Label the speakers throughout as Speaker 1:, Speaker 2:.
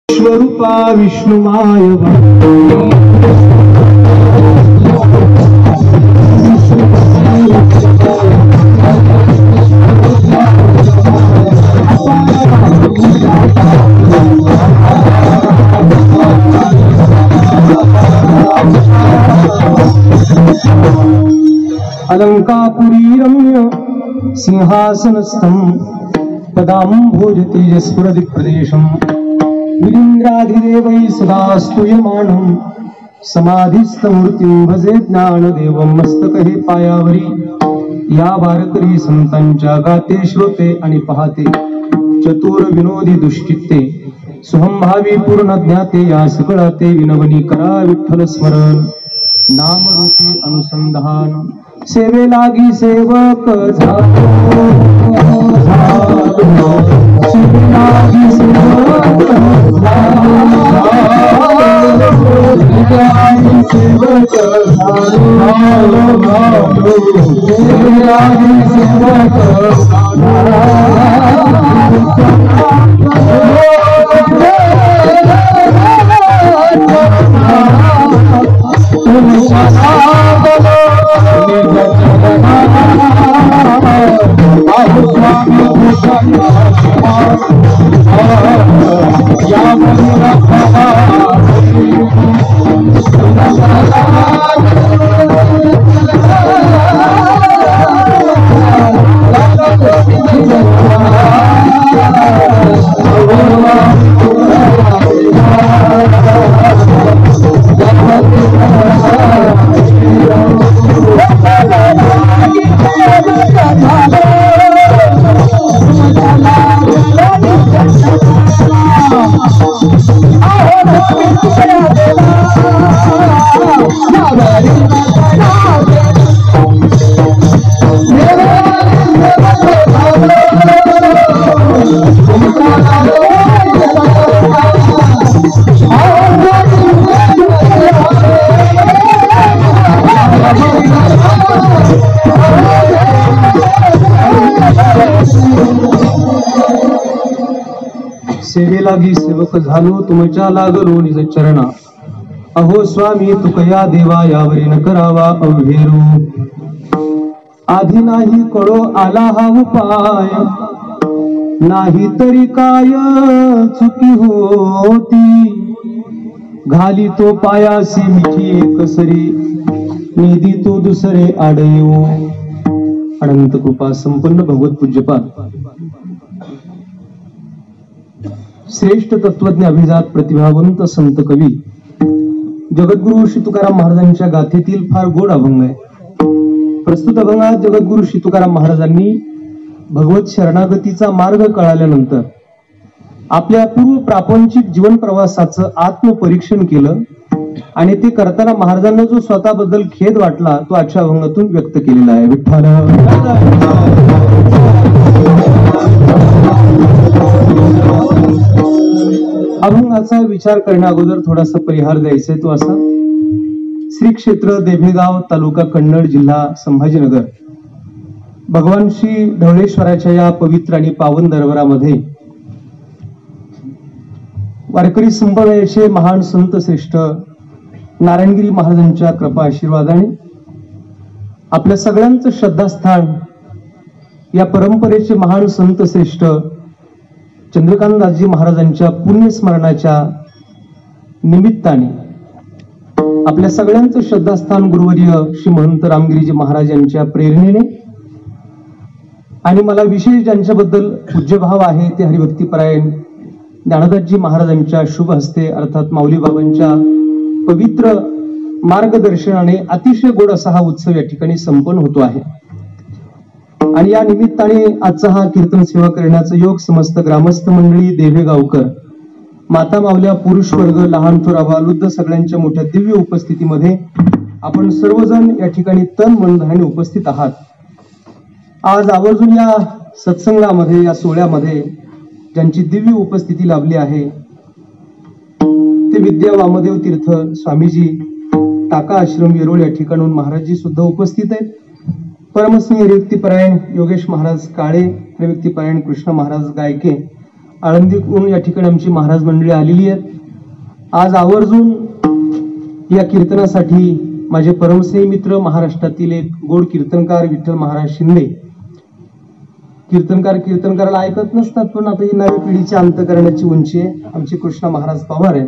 Speaker 1: स्वरूपा विष्णुमाय अलंकापुरी रम्य सिंहासनस्थं पदाम्भोज तेजस्फुरदिक्प्रदेशं विरीन्द्राधिदेवैः सदा स्तूयमानं समाधिस्थमूर्तिं भजे ज्ञानदेवं मस्तकहे पायावरी या वारकरी संतांच्या गाते श्रोते आणि पाहते चतुर विनोदी दुष्चित्ते सुहंभावी पूर्ण ज्ञाते या सकळाते विनवनी करा विठ्ठल स्मरण नामरूपी अनुसंधान सेवे लागी सेवक झालो सेवे लागी सेवक सेवे लागी सेवक झालो तुमच्या लागलो निज चरणा अहो स्वामी तुकया देवा यावरी न करावा अवघेरू आधी नाही कळो आला हा उपाय नाही तरी काय चुकी होती घाली तो पायासी मिठी एकसरी निधी तो दुसरे आडयो अनंत कृपा संपन्न भगवत पूज्यपाद श्रेष्ठ तत्वज्ञ अभिजात प्रतिभावंत संत कवी जगद्गुरु श्री तुकाराम महाराजांच्या गाथेतील फार गोड अभंग आहे। प्रस्तुत अभंगात जगद्गुरु श्री तुकाराम महाराजांनी भगवत शरणागतीचा मार्ग कळाल्यानंतर आपल्या पूर्व प्रापंचिक जीवन प्रवासाचं आत्मपरीक्षण केलं आणि ते करताना महाराजांना जो स्वतःबद्दल खेद वाटला तो आजच्या अभंगातून व्यक्त केलेला आहे। विठ्ठल अभंगाचा विचार करण्या अगोदर थोडासा परिहार द्यायचा तो असा श्री क्षेत्र देभेगाव तालुका कन्नड जिल्हा संभाजीनगर भगवान श्री ढवळेश्वराच्या या पवित्र आणि पावन दरबारामध्ये वारकरी संप्रदायाचे महान संत श्रेष्ठ नारायणगिरी महाराजांच्या कृपा आशीर्वादाने आपल्या सगळ्यांचं श्रद्धास्थान या परंपरेचे महान संत श्रेष्ठ चंद्रकांतदासजी महाराजांच्या पुण्यस्मरणाच्या निमित्ताने आपल्या सगळ्यांचं श्रद्धास्थान गुरुवर्य श्री महंत रामगिरीजी महाराज यांच्या प्रेरणेने आणि मला विशेष ज्यांच्याबद्दल पूज्यभाव आहे ते हरिभक्तीपरायण ज्ञानदासजी महाराजांच्या शुभ हस्ते अर्थात माऊली बाबांच्या पवित्र मार्गदर्शनाने अतिशय गोड असा हा उत्सव या ठिकाणी संपन्न होतो आहे आणि या निमित्ताने आजचा हा कीर्तन सेवा करण्याचा योग समस्त ग्रामस्थ मंडळी देवेगावकर माता मावल्या पुरुष वर्ग लहान थोर अबालवृद्ध सगळ्यांच्या मोठ्या दिव्य उपस्थितीमध्ये आपण सर्वजण या ठिकाणी तन मन धनाने उपस्थित आहात। आज आवर्जून या सत्संगामध्ये या सोहळ्यामध्ये ज्यांची दिव्य उपस्थिती लाभली आहे ते विद्या वामदेव तीर्थ स्वामीजी टाका आश्रम येरोळ या ठिकाणून महाराजजी सुद्धा उपस्थित आहेत। परमस्नेही हरिभक्तीपरायण योगेश महाराज काळे, हरिभक्तीपरायण कृष्ण महाराज गायके आळंदीहून या ठिकाणी आमची महाराज मंडळी आलेली आहेत. आज आवर्जून या कीर्तनासाठी माझे परमस्नेही मित्र, महाराष्ट्रातील एक गोड कीर्तनकार विठ्ठल महाराज शिंदे. कीर्तनकाराला ऐकत नसतात, पण आता ही नवी पिढीची अंत करण्याची उंची आहे. आमचे कृष्णा महाराज पवार आहेत.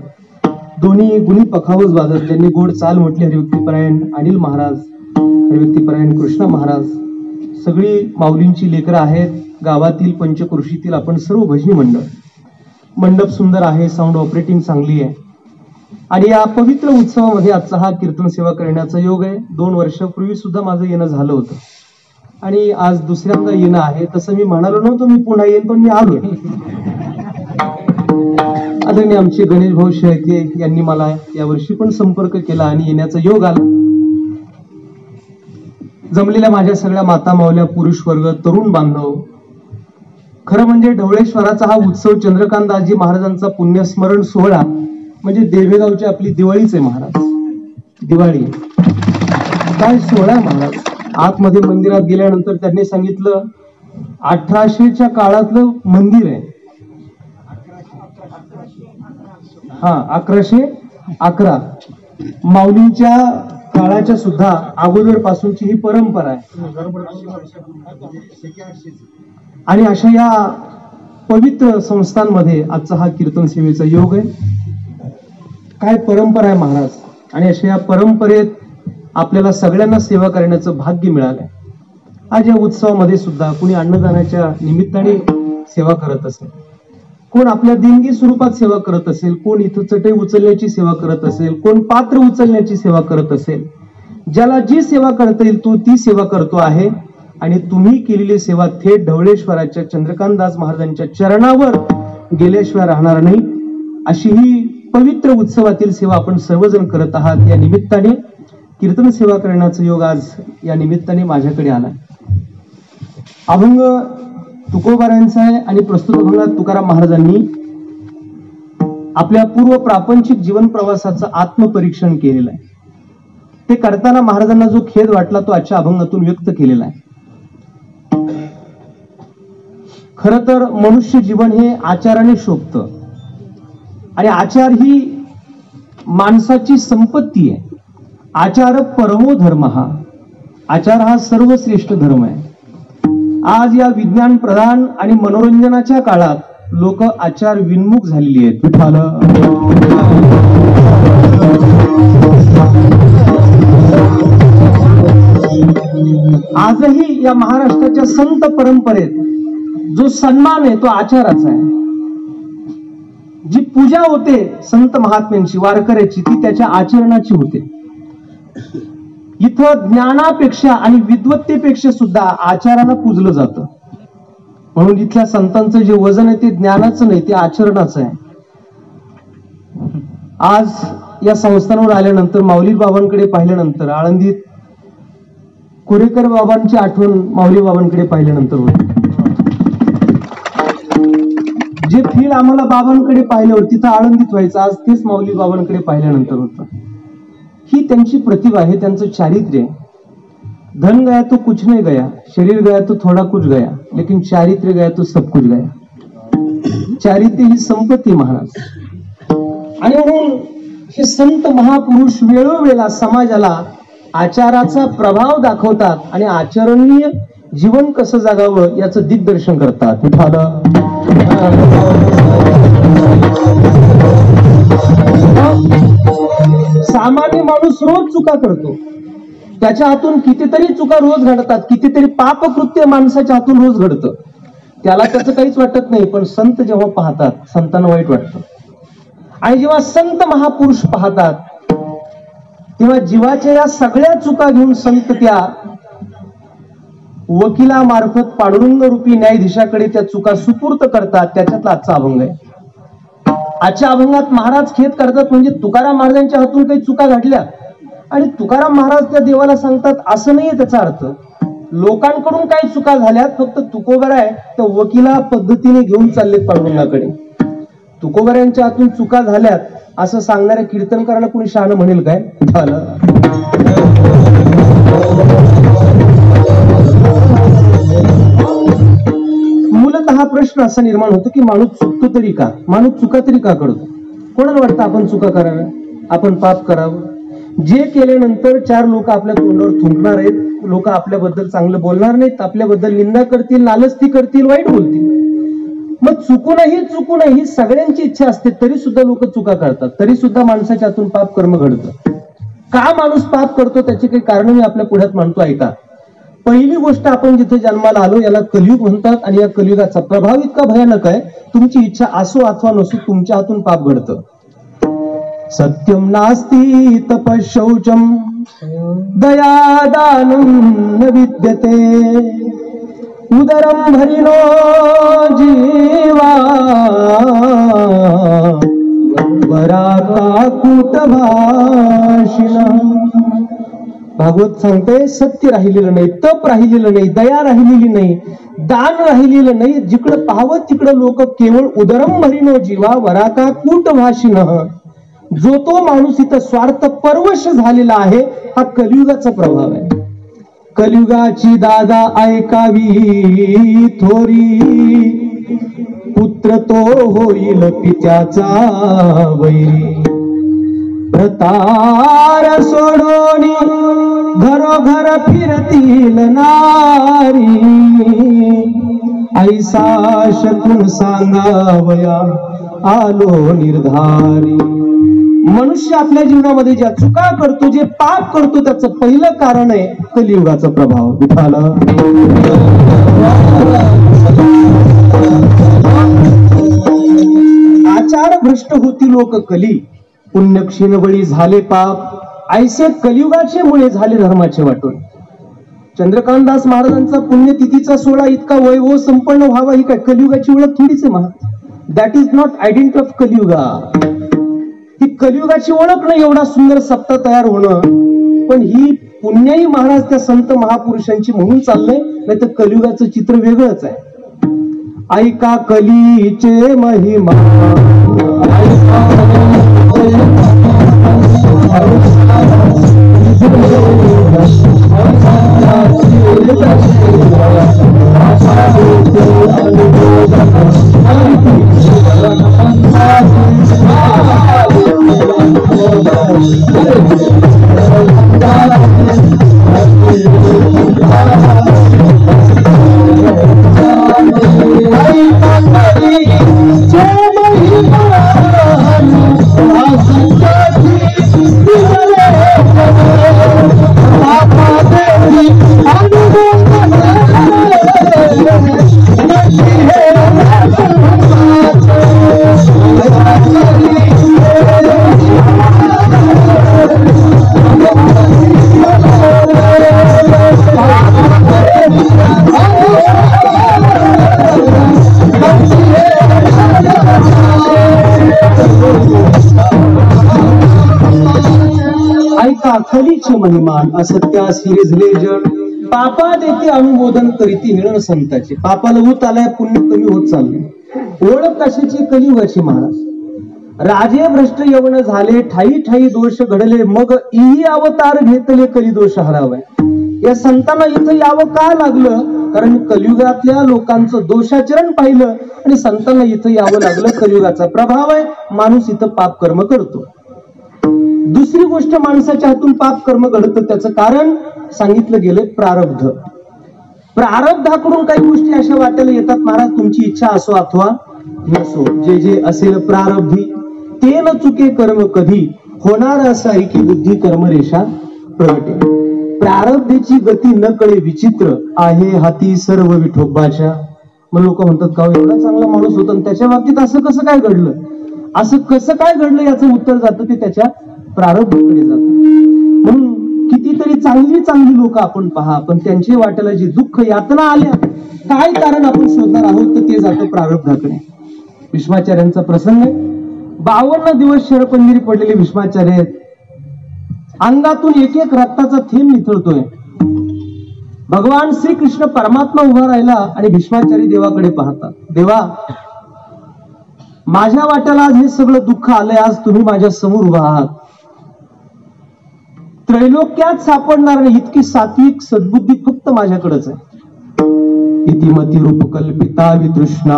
Speaker 1: दोन्ही गुणी पखावज वाजत ज्यांनी गोड चाल म्हटली, हरिभक्तीपरायण अनिल महाराज, हरिभक्तीपरायण कृष्णा महाराज. सगळी माऊलींची लेकरं आहेत. गावातील पंचकृषीतील आपण सर्व भजनी मंडळ. मंडप सुंदर आहे, साऊंड ऑपरेटिंग चांगली आहे. आणि या पवित्र उत्सवामध्ये आजचा हा कीर्तन सेवा करण्याचा योग आहे. 2 वर्षापूर्वी सुद्धा माझं येणं झालं होतं आणि आज दुसऱ्यांदा येणं आहे. तसं मी म्हणालो नव्हतो मी पुन्हा येईन, पण मी आलो. आदरणीय आमचे गणेश भाऊ शेळके यांनी मला यावर्षी पण संपर्क केला आणि येण्याचा योग आला. जमलेल्या माझ्या सगळ्या माता मावल्या, पुरुष वर्ग, तरुण बांधव, खरं म्हणजे ढवळेश्वराचा हा उत्सव चंद्रकांतदासजी महाराजांचा पुण्यस्मरण सोहळा म्हणजे देवेगावची आपली दिवाळीच आहे. महाराज, दिवाळी काय सोहळा आहे महाराज. आतमध्ये मंदिरात गेल्यानंतर त्यांनी सांगितलं 1800च्या काळातलं मंदिर आहे. 1111 माऊलींच्या काळाच्या सुद्धा अगोदर पासूनची ही परंपरा आहे. आणि अशा या पवित्र संस्थांमध्ये आजचा हा कीर्तन सेवेचा योग आहे. काय परंपरा आहे महाराज. आणि अशा या परंपरेत आपल्याला सगळ्यांना सेवा करण्याचं भाग्य मिळालंय. आज या उत्सवामध्ये सुद्धा कोणी अन्नदानाच्या निमित्ताने सेवा करत असेल, कोण आपल्या देणगी स्वरूपात सेवा करत असेल, कोण इथं चटई उचलण्याची सेवा करत असेल, कोण पात्र उचलण्याची सेवा करत असेल. ज्याला जी सेवा करता येईल तो ती सेवा करतो आहे. आणि तुम्ही केलेली सेवा थेट ढवळेश्वराच्या चंद्रकांतदास महाराजांच्या चरणावर गेल्याशिवाय राहणार नाही. अशी ही पवित्र उत्सवातील सेवा आपण सर्वजण करत आहात. या निमित्ताने कीर्तन सेवा करण्याचा योग आज या निमित्ताने माझ्याकडे आला. अभंग तुकोबारायांचा आहे आणि प्रस्तुत अभंगात तुकाराम महाराजांनी आपल्या पूर्व प्रापंचिक जीवन प्रवासाचं आत्मपरीक्षण केलेलं आहे. ते करताना महाराजांना जो खेद वाटला तो आजच्या अभंगातून व्यक्त केलेला आहे. खर तर मनुष्य जीवन हे आचाराने शोभतं आणि आचार ही माणसाची संपत्ती आहे. आचार परमो धर्म, आचार हा सर्वश्रेष्ठ धर्म आहे. आज या विज्ञान प्रधान आणि मनोरंजनाच्या काळात लोक आचार विन्मुख झालेली आहेत. आजही या महाराष्ट्राच्या संत परंपरेत जो सन्मान आहे तो आचाराचा आहे. जी पूजा होते संत महात्म्यांची, वारकऱ्याची, ती त्याच्या आचरणाची होते. इथं ज्ञानापेक्षा आणि विद्वत्तेपेक्षा सुद्धा आचाराला पूजलं जातं. म्हणून इथल्या संतांचं जे वजन आहे ते ज्ञानाचं नाही, ते आचरणाचं आहे. आज या संस्थांवर आल्यानंतर, माऊली बाबांकडे पाहिल्यानंतर, आळंदीत कोरेकर बाबांची आठवण माऊली बाबांकडे पाहिल्यानंतर होती. जे फील आम्हाला बाबांकडे पाहिल्यावर तिथं आळंदीत व्हायचं, आज तेच माऊली बाबांकडे पाहिल्यानंतर होतं. ही त्यांची प्रतिभा आहे, त्यांचं चारित्र्य. धन गया तो कुछ नहीं गया, शरीर गया तो थोड़ा कुछ गया, लेकिन चारित्र्य गया तो सब कुछ गया. चारित्र्य ही संपत्ती महाराज. आणि म्हणून हे संत महापुरुष वेळोवेळेला समाजाला आचाराचा प्रभाव दाखवतात आणि आचरणीय जीवन कसं जगावं याचं दिग्दर्शन करतात. सामान्य माणूस रोज चुका करतो. त्याच्या हातून कितीतरी चुका रोज घडतात, कितीतरी पापकृत्य माणसाच्या हातून रोज घडतं. त्याला त्याचं काहीच वाटत नाही. पण संत जेव्हा पाहतात, संतांना वाईट वाटतं. आणि जेव्हा संत महापुरुष पाहतात तेव्हा जीवाच्या या सगळ्या चुका घेऊन संत त्या वकिलामार्फत पांडुरंग रूपी न्यायाधीशाकडे त्या चुका सुपूर्त करतात. त्याच्यातला आजचा अभंग आहे. आजच्या अभंगात महाराज खेद करतात म्हणजे तुकाराम महाराजांच्या हातून काही चुका घडल्या आणि तुकाराम महाराज त्या देवाला सांगतात असं नाहीये त्याचा अर्थ. लोकांकडून काही चुका झाल्यात, फक्त तुकोबाराय त्या वकिला पद्धतीने घेऊन चाललेत पांडुरंगाकडे. तुकोबारायांच्या हातून चुका झाल्यात असं सांगणाऱ्या कीर्तनकाराला कोणी शहाणं म्हणेल काय? मूलतः हा प्रश्न असा निर्माण होतो की माणूस चुकतो तरी का, माणूस चुका तरी का करतो? कोणाला वाटतं आपण चुका कराव्या, आपण पाप करावं? जे केल्यानंतर चार लोक आपल्या तोंडावर थुंकणार आहेत, लोक आपल्याबद्दल चांगलं बोलणार नाहीत, आपल्याबद्दल निंदा करतील, नालस्ती करतील, वाईट बोलतील. मग चुकूनही ही सगळ्यांची इच्छा असते, तरी सुद्धा लोक चुका करतात, तरी सुद्धा माणसाच्या हातून पाप कर्म घडतं. का माणूस पाप करतो त्याची काही कारण मी आपल्या पुढ्यात मांडतो, ऐका. पहिली गोष्ट, आपण जिथे जन्माला आलो याला कलियुग म्हणतात, आणि या कलियुगाचा प्रभाव इतका भयानक आहे, तुमची इच्छा असो अथवा नसो तुमच्या हातून पाप घडतं. सत्यम नास्ति तपशौचम दयादानं न विद्यते उदरम भरिनो जीवा वराका कूटभाषिणा. भागवत सांगते, सत्य राहिलेलं नाही, तप राहिलेलं नाही, दया राहिलेली नाही, दान राहिलेलं नाही. जिकडं पाहावं तिकडं लोक केवळ उदरम भरिनो जीवा वराका कूटभाषिणः. जो तो माणूस इथं स्वार्थ परवश झालेला आहे, हा कलियुगाचा प्रभाव आहे. कलियुगाची दादा ऐकावी थोरी, पुत्र तो होईल पित्याचा वैरी. प्रतार सोडोनी घरोघर फिरतील नारी, ऐसा शकून सांगावया आलो निर्धारी. मनुष्य आपल्या जीवनामध्ये ज्या चुका करतो, जे पाप करतो, त्याचं पहिलं कारण आहे कलियुगाचा प्रभाव. विठाला आचार भ्रष्ट होती लोक कली, पुण्य क्षीण बळी झाले पाप, ऐसे कलियुगाचे मुळे झाले धर्माचे वाटून. चंद्रकांतदास महाराजांचा पुण्यतिथीचा सोहळा इतका वैभव संपन्न व्हावा ही काय कलियुगाची ओळख थोडीच आहे महाराज. That is not identity of Kaliyuga. ही कलियुगाची ओळख नाही एवढा सुंदर सप्ताह तयार होणं, पण ही पुण्याई महाराज त्या संत महापुरुषांची म्हणून चाललंय, नाही तर कलियुगाचं चित्र वेगळंच आहे. ऐका कलीचे महिमा, खलीचे महिमान असत्यास हिरिजले जण, पापा देते अनुमोदन करीती मिळण संताचे. पापाला ऊत आलाय, पुण्य कमी होत चालले. ओळख कशाची? कलियुगाची महाराज. राजे भ्रष्ट यवन झाले, ठाई ठाई दोष घडले, मग ई अवतार घेतले कली दोष हरावाय. या संतांना इथं यावं का लागलं? कारण कलियुगातल्या लोकांचं दोषाचरण पाहिलं आणि संतांना इथं यावं लागलं. कलियुगाचा प्रभाव आहे, माणूस इथं पाप कर्म करतो. दुसरी गोष्ट, माणसाच्या हातून पाप कर्म घडतं, त्याचं कारण सांगितलं गेलं प्रारब्ध. प्रारब्धाकडून काही गोष्टी अशा वाट्याला येतात महाराज, तुमची इच्छा असो अथवा नसो, जे जे असेल प्रारब्धी ते न चुके कर्म कधी, होणार असाई की बुद्धी कर्म रेषा प्रगटे. प्रारब्धेची गती न कळे विचित्र, आहे हाती सर्व विठोबाच्या. मग लोक म्हणतात का एवढा चांगला माणूस होता आणि त्याच्या बाबतीत असं कसं काय घडलं? असं कसं काय घडलं याचं उत्तर जातं ते त्याच्या प्रारब्धाकडे जातं. म्हणून कितीतरी चांगली चांगली लोक आपण पहा, पण त्यांच्या वाट्याला जी दुःख यातना आल्या, काय कारण आपण शोधणार आहोत, तर ते जातं प्रारब्धाकडे. भीष्माचार्यांचा प्रसंग आहे. 52 दिवस शरपंजिरी पडलेले भीष्माचार्य आहेत. अंगातून एक एक रक्ताचा थेंब निथळतोय. भगवान श्रीकृष्ण परमात्मा उभा राहिला आणि भीष्माचार्य देवाकडे पाहतात. देवा, माझ्या वाट्याला आज हे सगळं दुःख आलंय, आज तुम्ही माझ्या समोर उभा आहात. त्रैलोक्यात सापडणार नाही इतकी सात्विक सद्बुद्धी फक्त माझ्याकडेच आहे. इतिमती रूप कल्पिता वितृष्णा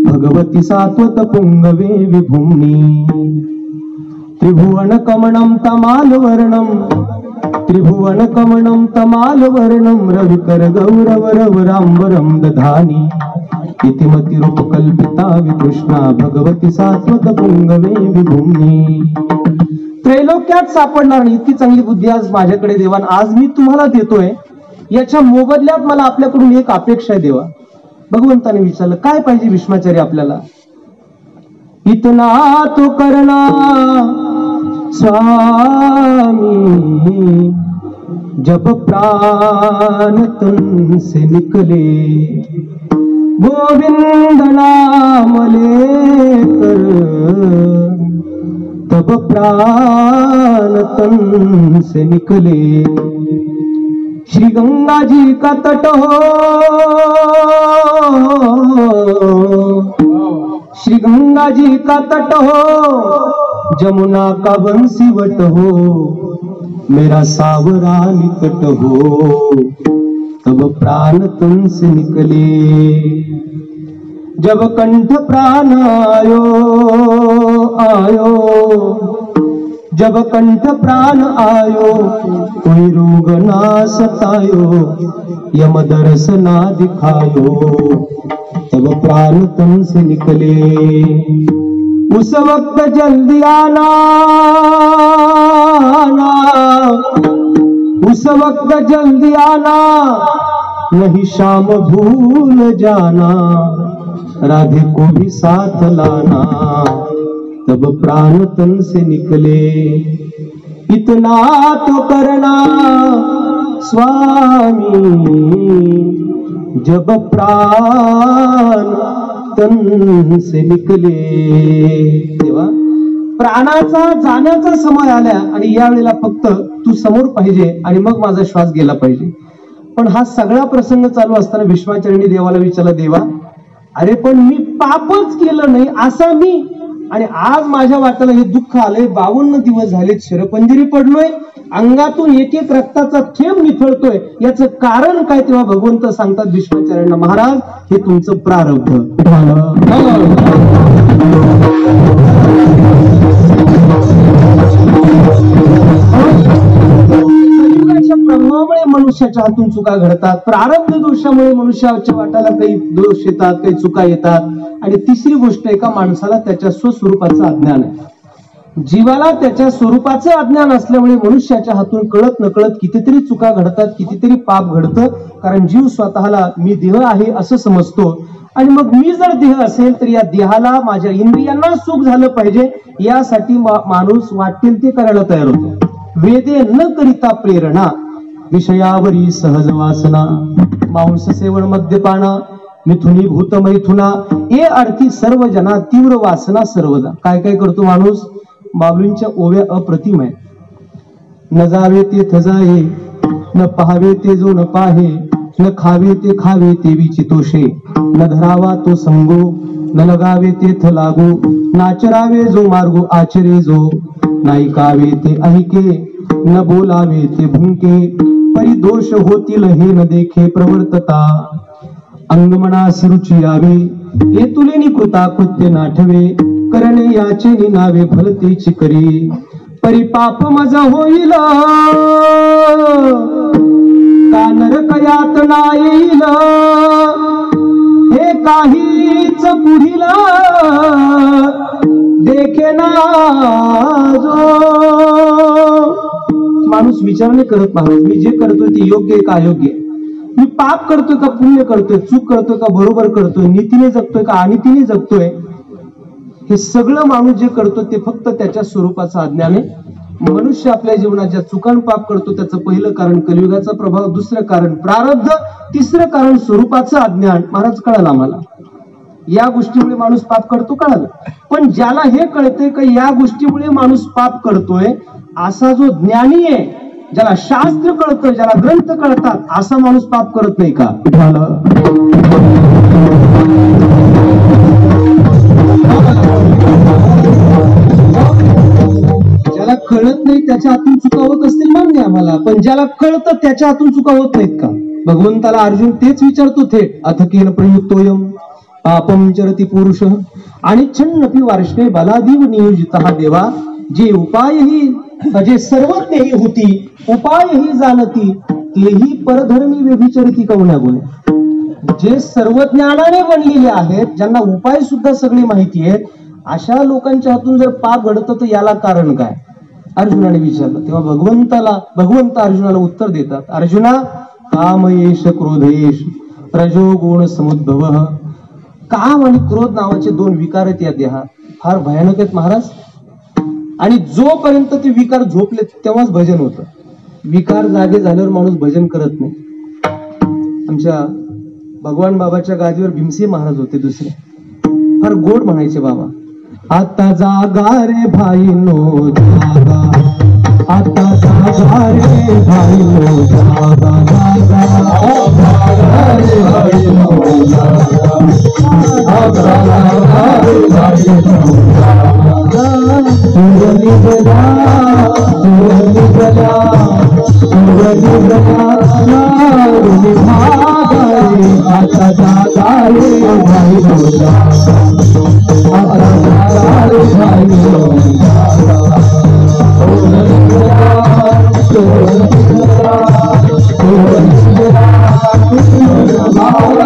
Speaker 1: भगवती सात्वत पुंगवे विभूम्नी त्रिभुवन कमणं तमालवर्णं त्रिभुवन कमणं तमालवर्णं रविकर गौरव रवरांबरं दधानी इतिमती रूप कल्पिता वितृष्णा भगवती सात्वत पुंगवे विभूम्नी त्रैलोक्यात सापडणार नाही इतकी चांगली बुद्धी आज माझ्याकडे देवान आज मी तुम्हाला देतोय. याच्या मोबदल्यात मला आपल्याकडून एक अपेक्षा आहे देवा. भगवंताने विचारलं काय पाहिजे भीष्माचार्य आपल्याला. इतना तो करना स्वामी जब प्राण तन से निकले गोविंद नाम लेकर तब प्राण तन से निकले. श्री गंगा जी का तट हो श्री गंगा जी का तट हो जमुना का बंसीवट हो मेरा सावरा निकट हो तब प्राण तुमसे निकले. जब कंठ प्राण आयो जब कंठ प्राण आयो कोई रोग ना सतायो यम दर्श ना दिखायो तब प्राण तुमसे निकले. उस वक्त जल्दी आना उस वक्त जल्दी आना नहीं शाम भूल जाना राधे को भी साथ लाना तब प्राण तन से निकले. इतना तो करना स्वामी जब प्राण तन से निकले. तेव्हा प्राणाचा जाण्याचा समय आला आणि यावेळेला फक्त तू समोर पाहिजे आणि मग माझा श्वास गेला पाहिजे. पण हा सगळा प्रसंग चालू असताना भीष्माचार्यांनी देवाला विचारला देवा अरे पण मी पापच केलं नाही असा मी आणि आज माझ्या वाट्याला हे दुःख आलंय 52 दिवस झालेत शरपंजरी पडलोय अंगातून एक एक रक्ताचा थेंब निथळतोय याचं कारण काय. तेव्हा भगवंत सांगतात भीष्माचार्यांना महाराज हे तुमचं प्रारब्ध. प्रभावामुळे मनुष्याच्या हातून चुका घडतात. प्रारब्ध दोषामुळे मनुष्याच्या वाट्याला काही दोष येतात काही चुका येतात. आणि तिसरी गोष्ट एका माणसाला त्याच्या स्वस्वरूपाचं अज्ञान आहे. जीवाला त्याच्या स्वरूपाचं अज्ञान असल्यामुळे मनुष्याच्या हातून कळत नकळत कितीतरी चुका घडतात कितीतरी पाप घडतं. कारण जीव स्वतःला मी देह आहे असं समजतो आणि मग मी जर देह असेल तर या देहाला माझ्या इंद्रियांना सुख झालं पाहिजे यासाठी माणूस वाटेल ते करायला तयार होतो. वेदे न करिता प्रेरणा विषयावरी सहज वासना मांस सेवन मद्यपाना मिथुनी भूत मैथुना ए अर्थी सर्व जना तीव्र वासना सर्वदा. काय काय करतो माणूस माऊलींच्या ओव्या अप्रतिम आहे. न जावे ते थजाये न पाहावे ते जो न पाहे न खावे ते खावे ते विचितोषे न धरावा तो संगो न लगावे ते थ लागो नाचरावे जो मार्गो आचरे जो नाईकावे ते ऐके न बोलावे ते भुंके परिदोष होतील हे न देखे प्रवर्तता अंगमनासी रुची यावे येतुलेनी कृता कृत्य नाठवे करणे याचे निनावे भलतेची करी परिपाप मज होईल का नरकयात येईल हे काहीच पुढील देखे ना जो. माणूस विचारणे करत नाही मी जे करतोय ते योग्य आहे का अयोग्य आहे. मी पाप करतोय का पुण्य करतोय चूक करतोय का बरोबर करतोय नीतीने जगतोय का अनितीने जगतोय. हे सगळं माणूस जे करतो ते फक्त त्याच्या स्वरूपाचं अज्ञान आहे. मनुष्य आपल्या जीवनात ज्या चुकान पाप करतो त्याचं पहिलं कारण कलियुगाचा प्रभाव दुसरं कारण प्रारब्ध तिसरं कारण स्वरूपाचं अज्ञान. महाराज कळालं आम्हाला या गोष्टीमुळे माणूस पाप करतो कळालं. पण ज्याला हे कळतंय का या गोष्टीमुळे माणूस पाप करतोय असा जो ज्ञानी आहे ज्याला शास्त्र कळतं ज्याला ग्रंथ कळतात असा माणूस पाप करत नाही का. ज्याला कळत नाही त्याच्या हातून चुका होत असतील मान्य आम्हाला, पण ज्याला कळतं त्याच्या हातून चुका होत नाहीत का? भगवंताला अर्जुन तेच विचारतो थेट, अथकेन प्रयुक्तोयम पापम चरती पुरुष आणि छन्नपी वार्ष्णे बलादीव नियोजित देवा. जे उपायही जे सर्वज्ञही होती उपायही जाणती तेही परधर्मी व्यभिचरिती कवण्या गुणे. जे सर्वज्ञानाने बनलेले आहेत, ज्यांना उपाय सुद्धा सगळी माहिती आहेत, अशा लोकांच्या हातून जर पाप घडतं तर याला कारण काय? अर्जुनाने विचारलं. तेव्हा भगवंत अर्जुनाला उत्तर देतात, अर्जुना कामयेश क्रोधेश रजोगुण समुद्भव. काम आणि क्रोध नावाचे दोन विकार आहेत या देहात, फार भयानक आहेत महाराज. आणि जोपर्यंत ते विकार झोपले तेव्हाच भजन होतं. विकार जागे झाल्यावर माणूस भजन करत नाही. आमच्या भगवान बाबाच्या गादीवर भीमसे महाराज होते दुसरे, फार गोड म्हणायचे बाबा, आता जागा रे भाईनो जागा, आता जागा रे भाईनो जागा, जागा रे भाईनो जागा, आता जागा रे भाईनो जागा. सुरली गला सुरली गला सुरली गला नारुनी भागा रे, आता जागा रे भाईनो जागा, आता जागा रे भाईनो जागा. सुरली गला सुरली गला सुरली गला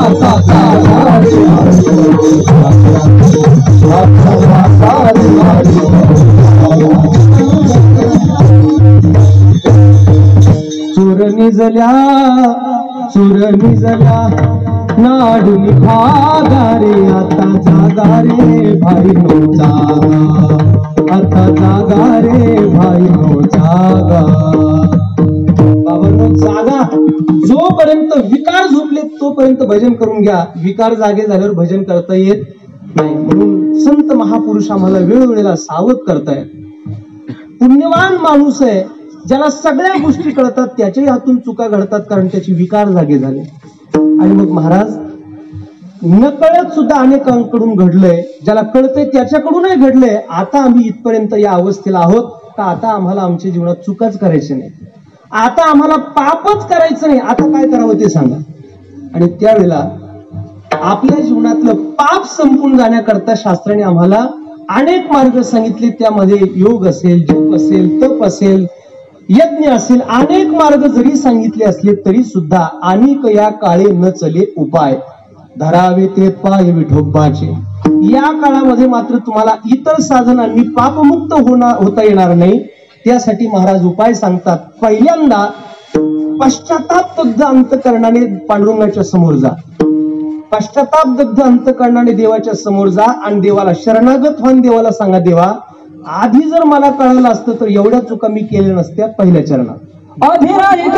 Speaker 1: आता जागा रे भाईनो जागा, आता जागा रे भाईनो जागा. चोर निजल्या नाडून भागा रे, आता जागा रे भाईनो जागा, आता जागा रे भाईनो जागा. बाबांनो जागा, जोपर्यंत विकार झोपले तोपर्यंत भजन करून घ्या. विकार जागे झाल्यावर भजन करता येत नाही. म्हणून संत महापुरुष आम्हाला वेळोवेळेला सावध करतायत. पुण्यवान माणूस आहे ज्याला सगळ्या गोष्टी कळतात, त्याच्याही हातून चुका घडतात, कारण त्याचे विकार जागे झाले. आणि मग महाराज नकळत सुद्धा अनेकांकडून घडलंय, ज्याला कळतंय त्याच्याकडूनही घडलंय. आता आम्ही इथपर्यंत या अवस्थेला आहोत का आता आम्हाला आमच्या जीवनात चुकाच करायची नाही, आता आम्हाला पापच करायचं नाही. आता काय करावं ते सांगा. आणि त्यावेळेला आपल्या जीवनातलं पाप संपून जाण्याकरता शास्त्राने आम्हाला अनेक मार्ग सांगितले. त्यामध्ये योग असेल, जप असेल, तप असेल, यज्ञ असेल, अनेक मार्ग जरी सांगितले असले तरी सुद्धा अनेक या काळे न चले उपाय धरावे ते पाय विठोबाचे. या काळामध्ये मात्र तुम्हाला इतर साधनांनी पापमुक्त होता येणार नाही. त्यासाठी महाराज उपाय सांगतात. पहिल्यांदा पश्चाताप दग्ध अंतकरणाने पांडुरंगाच्या समोर जा, पश्चाताप दग्ध अंतकरणाने देवाच्या समोर जा आणि देवाला शरणागत व्हान. देवाला सांगा, देवा आधी जर मला कळलं असतं तर एवढ्या चुका मी केल्या नसत्या पहिल्या चरणात. आधी नाही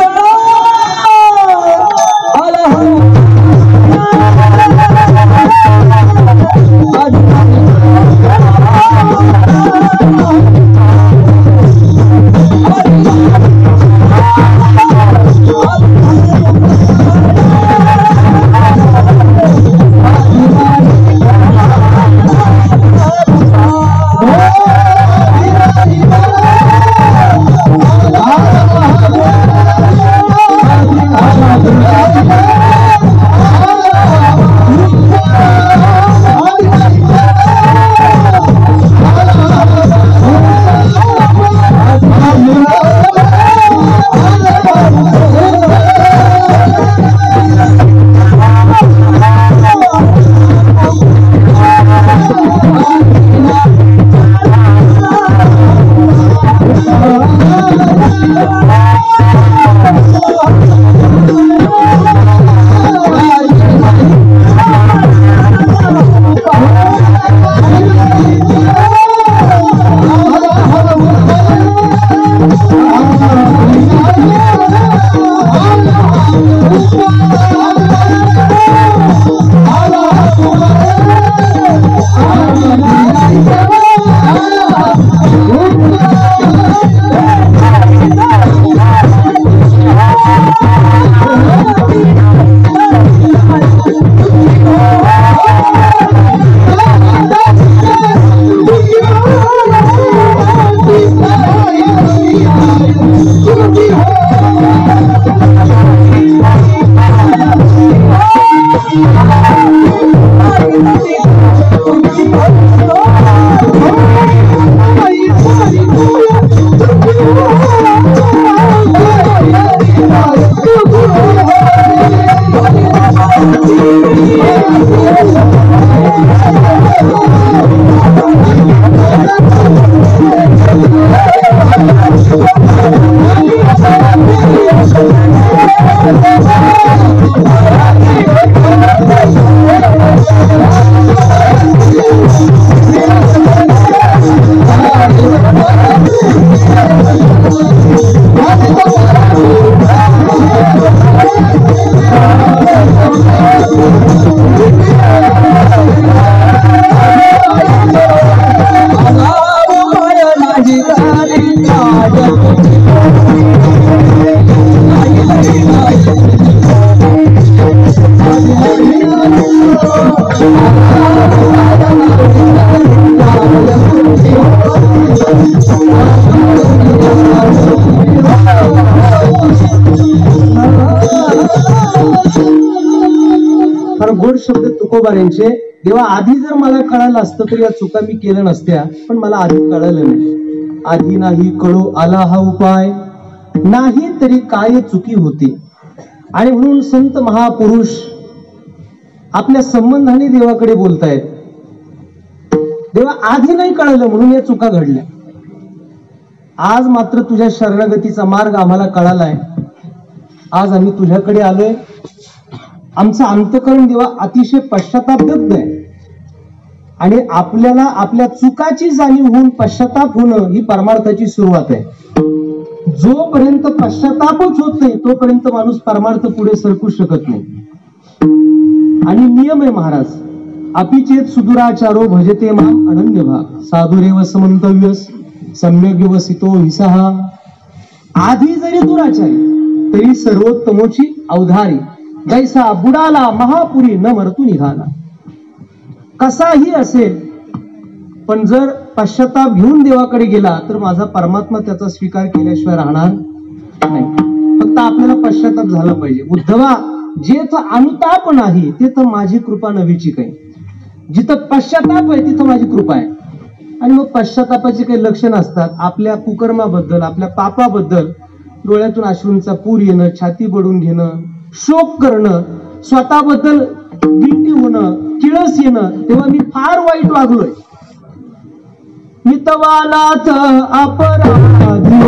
Speaker 1: तुकोबारांचे, देवा आधी जर मला कळालं असतं तर या चुका मी केल्या नसत्या, पण मला आधी कळालं नाही. आधी नाही कळो आला हा उपाय, नाही तरी काय चुकी होती. आणि म्हणून संत महापुरुष आपल्या संबंधाने देवाकडे बोलतायत. देवा आधी नाही कळलं म्हणून या चुका घडल्या, आज मात्र तुझ्या शरणागतीचा मार्ग आम्हाला कळालाय, आज आम्ही तुझ्याकडे आलोय. आमचं अंतःकरण देवा अतिशय पश्चातापदग्ध आहे आणि आपल्याला आपल्या चुकाची जाणीव होऊन पश्चाताप होणं ही परमार्थाची सुरुवात आहे. जोपर्यंत पश्चातापच होत नाही तोपर्यंत माणूस परमार्थ पुढे सरकू शकत नाही. आणि नियम आहे महाराज, अपिचेत सुदुराचारो भजते माम अनन्य भाग, साधुरेव समंतव्यस सम्यक व्यवसितो हिसाहा. आधी जरी दुराचारी तरी सर्वोत्तमोची अवधारी, जैसा बुडाला महापुरी न मरतू निघाला. कसाही असेल पण जर पश्चाताप घेऊन देवाकडे गेला तर माझा परमात्मा त्याचा स्वीकार केल्याशिवाय राहणार नाही. फक्त आपल्याला पश्चाताप झाला पाहिजे. उद्धवा जेथं अनुताप नाही तेथं माझी कृपा नवीची काही. जिथं पश्चाताप आहे तिथं माझी कृपा आहे. आणि मग पश्चातापाचे काही लक्षण असतात. आपल्या कुकर्माबद्दल, आपल्या पापाबद्दल डोळ्यातून अश्रूंचा पूर येणं, छाती बडून घेणं, शोक करणं, स्वतःबद्दल गिल्टी होणं, किळस येणं, तेव्हा मी फार वाईट वागलोय, मितवानाथ अपराधी.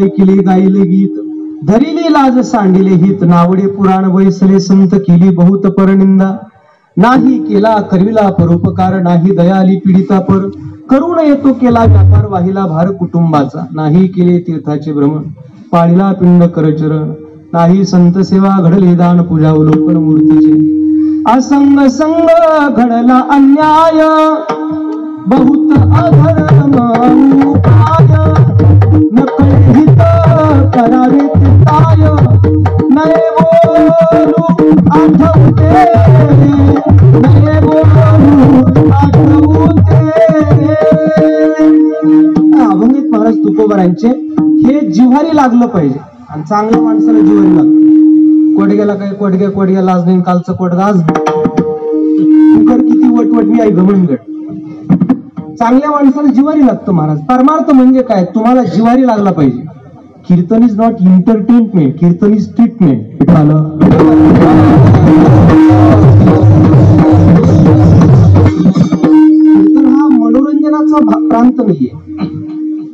Speaker 1: केले गायले गीत, धरिले लाज सांडिले हित, नावडे पुराण वैसले संत, केली बहुत परनिंदा. नाही केला करविला परोपकार, नाही दयाली पीडिता पर, करुण येतो केला व्यापार, वाहिला भार कुटुंबाचा. नाही केले तीर्थाचे भ्रमण, पाळिला पिंड करचरण, नाही संत सेवा घडले दान पूजा अवलोकन मूर्तीचे. असंग संग घडला अन्याय, बहुत अधर्म उपाय, नकळे हित करावे ताय, नये बोलू आठवते, नये बोलू आठवते. अभंगित महाराज तुकोबारांचे हे जिव्हारी लागलं पाहिजे. आणि चांगल्या माणसाला जिव्हारी लागतं. कोडग्याला काय कोडग्या लाज नाही, कालचं कोडगा आज किती वटवट मी आई घमंगड. चांगल्या माणसाला जिव्हारी लागतं महाराज. परमार्थ म्हणजे काय, तुम्हाला जिव्हारी लागला पाहिजे. Kirtan is not entertainment, kirtan is treatment. कीर्तन हा मनोरंजनाचा प्रांत नाहीये.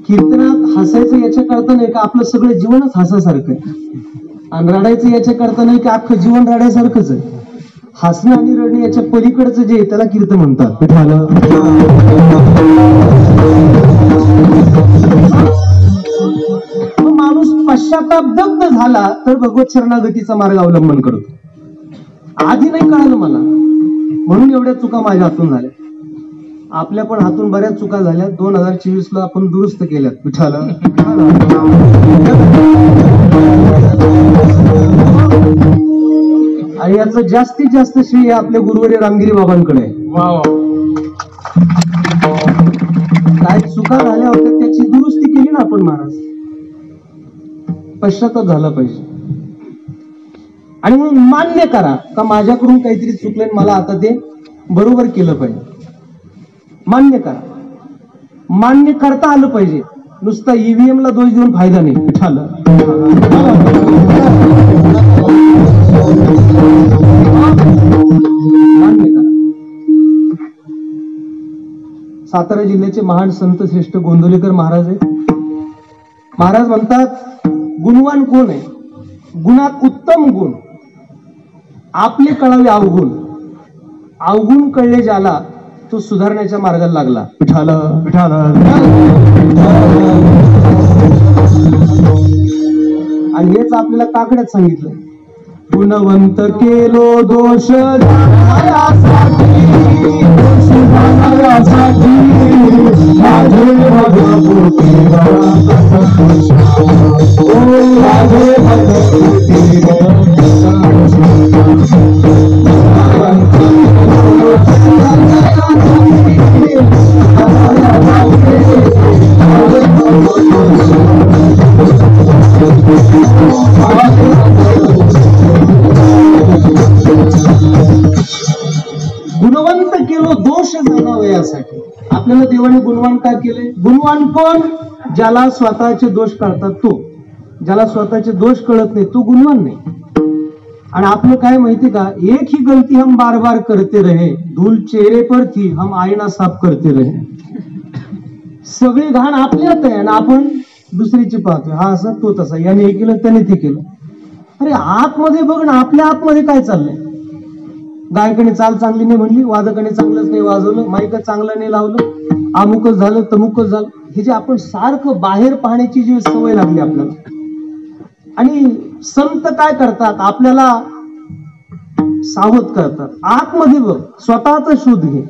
Speaker 1: कीर्तनात हसायचं याच्या करता नाही का आपलं सगळं जीवनच हसासारखं आहे, आणि रडायचं याच्या करता नाही का अख्खं जीवन रडायसारखंच आहे. हसणं आणि रडणे याच्या पलीकडचं जे त्याला कीर्तन म्हणतात. माणूस पश्चातापदग्ध झाला तर भगवत शरणागतीचा मार्ग अवलंबन करतो. आधी नाही कळालं मला म्हणून एवढ्या चुका माझ्या हातून झाल्या. आपल्या पण हातून बऱ्याच चुका झाल्या. 2024 ला आपण दुरुस्त केल्यात. विठाला आणि याचं जास्तीत जास्त श्रेय आपल्या गुरुवारी रामगिरी बाबांकडे आहे. काय चुका झाल्या होत्या त्याची दुरुस्ती केली ना आपण महाराज. पश्चाताप झाला पाहिजे. आणि म्हणून मान्य करा का माझ्याकडून काहीतरी चुकलंय, मला आता ते बरोबर केलं पाहिजे. मान्य करा. मान्य करता आलं पाहिजे. नुसता ईव्हीएम ला दोष देऊन फायदा नाही. विठाला मान्य करा. सातारा जिल्ह्याचे महान संत श्रेष्ठ गोंदवलेकर महाराज आहेत. महाराज म्हणतात गुणवान कोण आहे? गुणात उत्तम गुण, आपले कळावे अवगुण. अवगुण कळले ज्याला तो सुधारण्याच्या मार्गाला लागला. विठाला विठाला. आणि हेच आपल्याला काकड्यात सांगितलं. गुणवंत केलो दोष जाण्यासाठी, दोष जाण्यासाठी माझे भगवती ओ माझे भगवती. गुणवंत केलो दोष जाणावयासाठी. आपल्याला देवाने गुणवान का केले? गुणवान कोण? ज्याला स्वतःचे दोष कळतात तो. ज्याला स्वतःचे दोष कळत नाही तो गुणवान नाही. आणि आपलं काय माहिती का? एक ही गलती हम बार बार करते रहे, धूल चेहरे पर थी हम आईना साफ करते रहे. सगळी घाण आपल्यात आहे आणि आपण दुसरीची पाहतोय. हा असं तो तसा, याने हे केलं त्याने ते केलं. अरे आतमध्ये बघ ना, आपल्या आतमध्ये काय चाललंय? गायकाने चाल चांगली नाही म्हणली, वादकाने चांगलंच नाही वाजवलं, माईक चांगलं नाही लावलं, अमुकच झालं तमुकच झालं. हे जे आपण सारखं बाहेर पाहण्याची जी सवय लागली आपल्याला. आणि संत काय करतात? आपल्याला सावध करतात. आतमध्ये बघ, स्वतःचा शोध घे.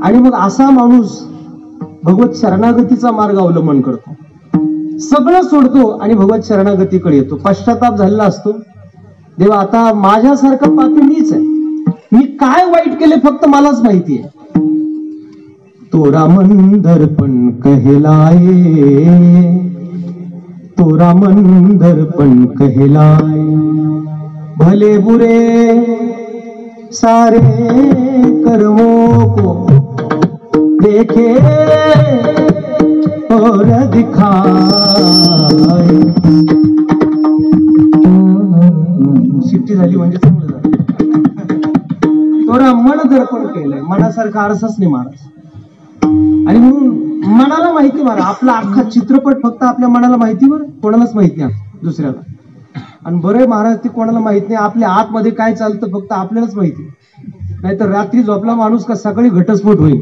Speaker 1: आणि मग असा माणूस भगवत शरणागतीचा मार्ग अवलंबन करतो. सगळं सोडतो आणि भगवत शरणागतीकडे येतो. पश्चाताप झालेला असतो. देवा आता माझ्यासारखा पापी मीच आहे, मी काय वाईट केले फक्त मलाच माहिती आहे. तोरा मन दर्पण कहलाए, तोरा मन दर्पण कहलाए, भले बुरे सारे कर्मों को देखे और दिखाए. शिट्टी झाली म्हणजे चांगलं झालं. तोरा मन दर्पण केलंय. मनासारखा आरसाच नाही माणूस. आणि म्हणून मनाला माहिती बरं, आपला अख्खा चित्रपट फक्त आपल्या मनाला माहिती, बरं कोणालाच माहिती नाही दुसऱ्याला. आणि बरं महाराज ते कोणाला माहित नाही, आपल्या आतमध्ये काय चालतं फक्त आपल्यालाच माहिती. नाहीतर रात्री झोपला माणूस का सकाळी घटस्फोट होईल.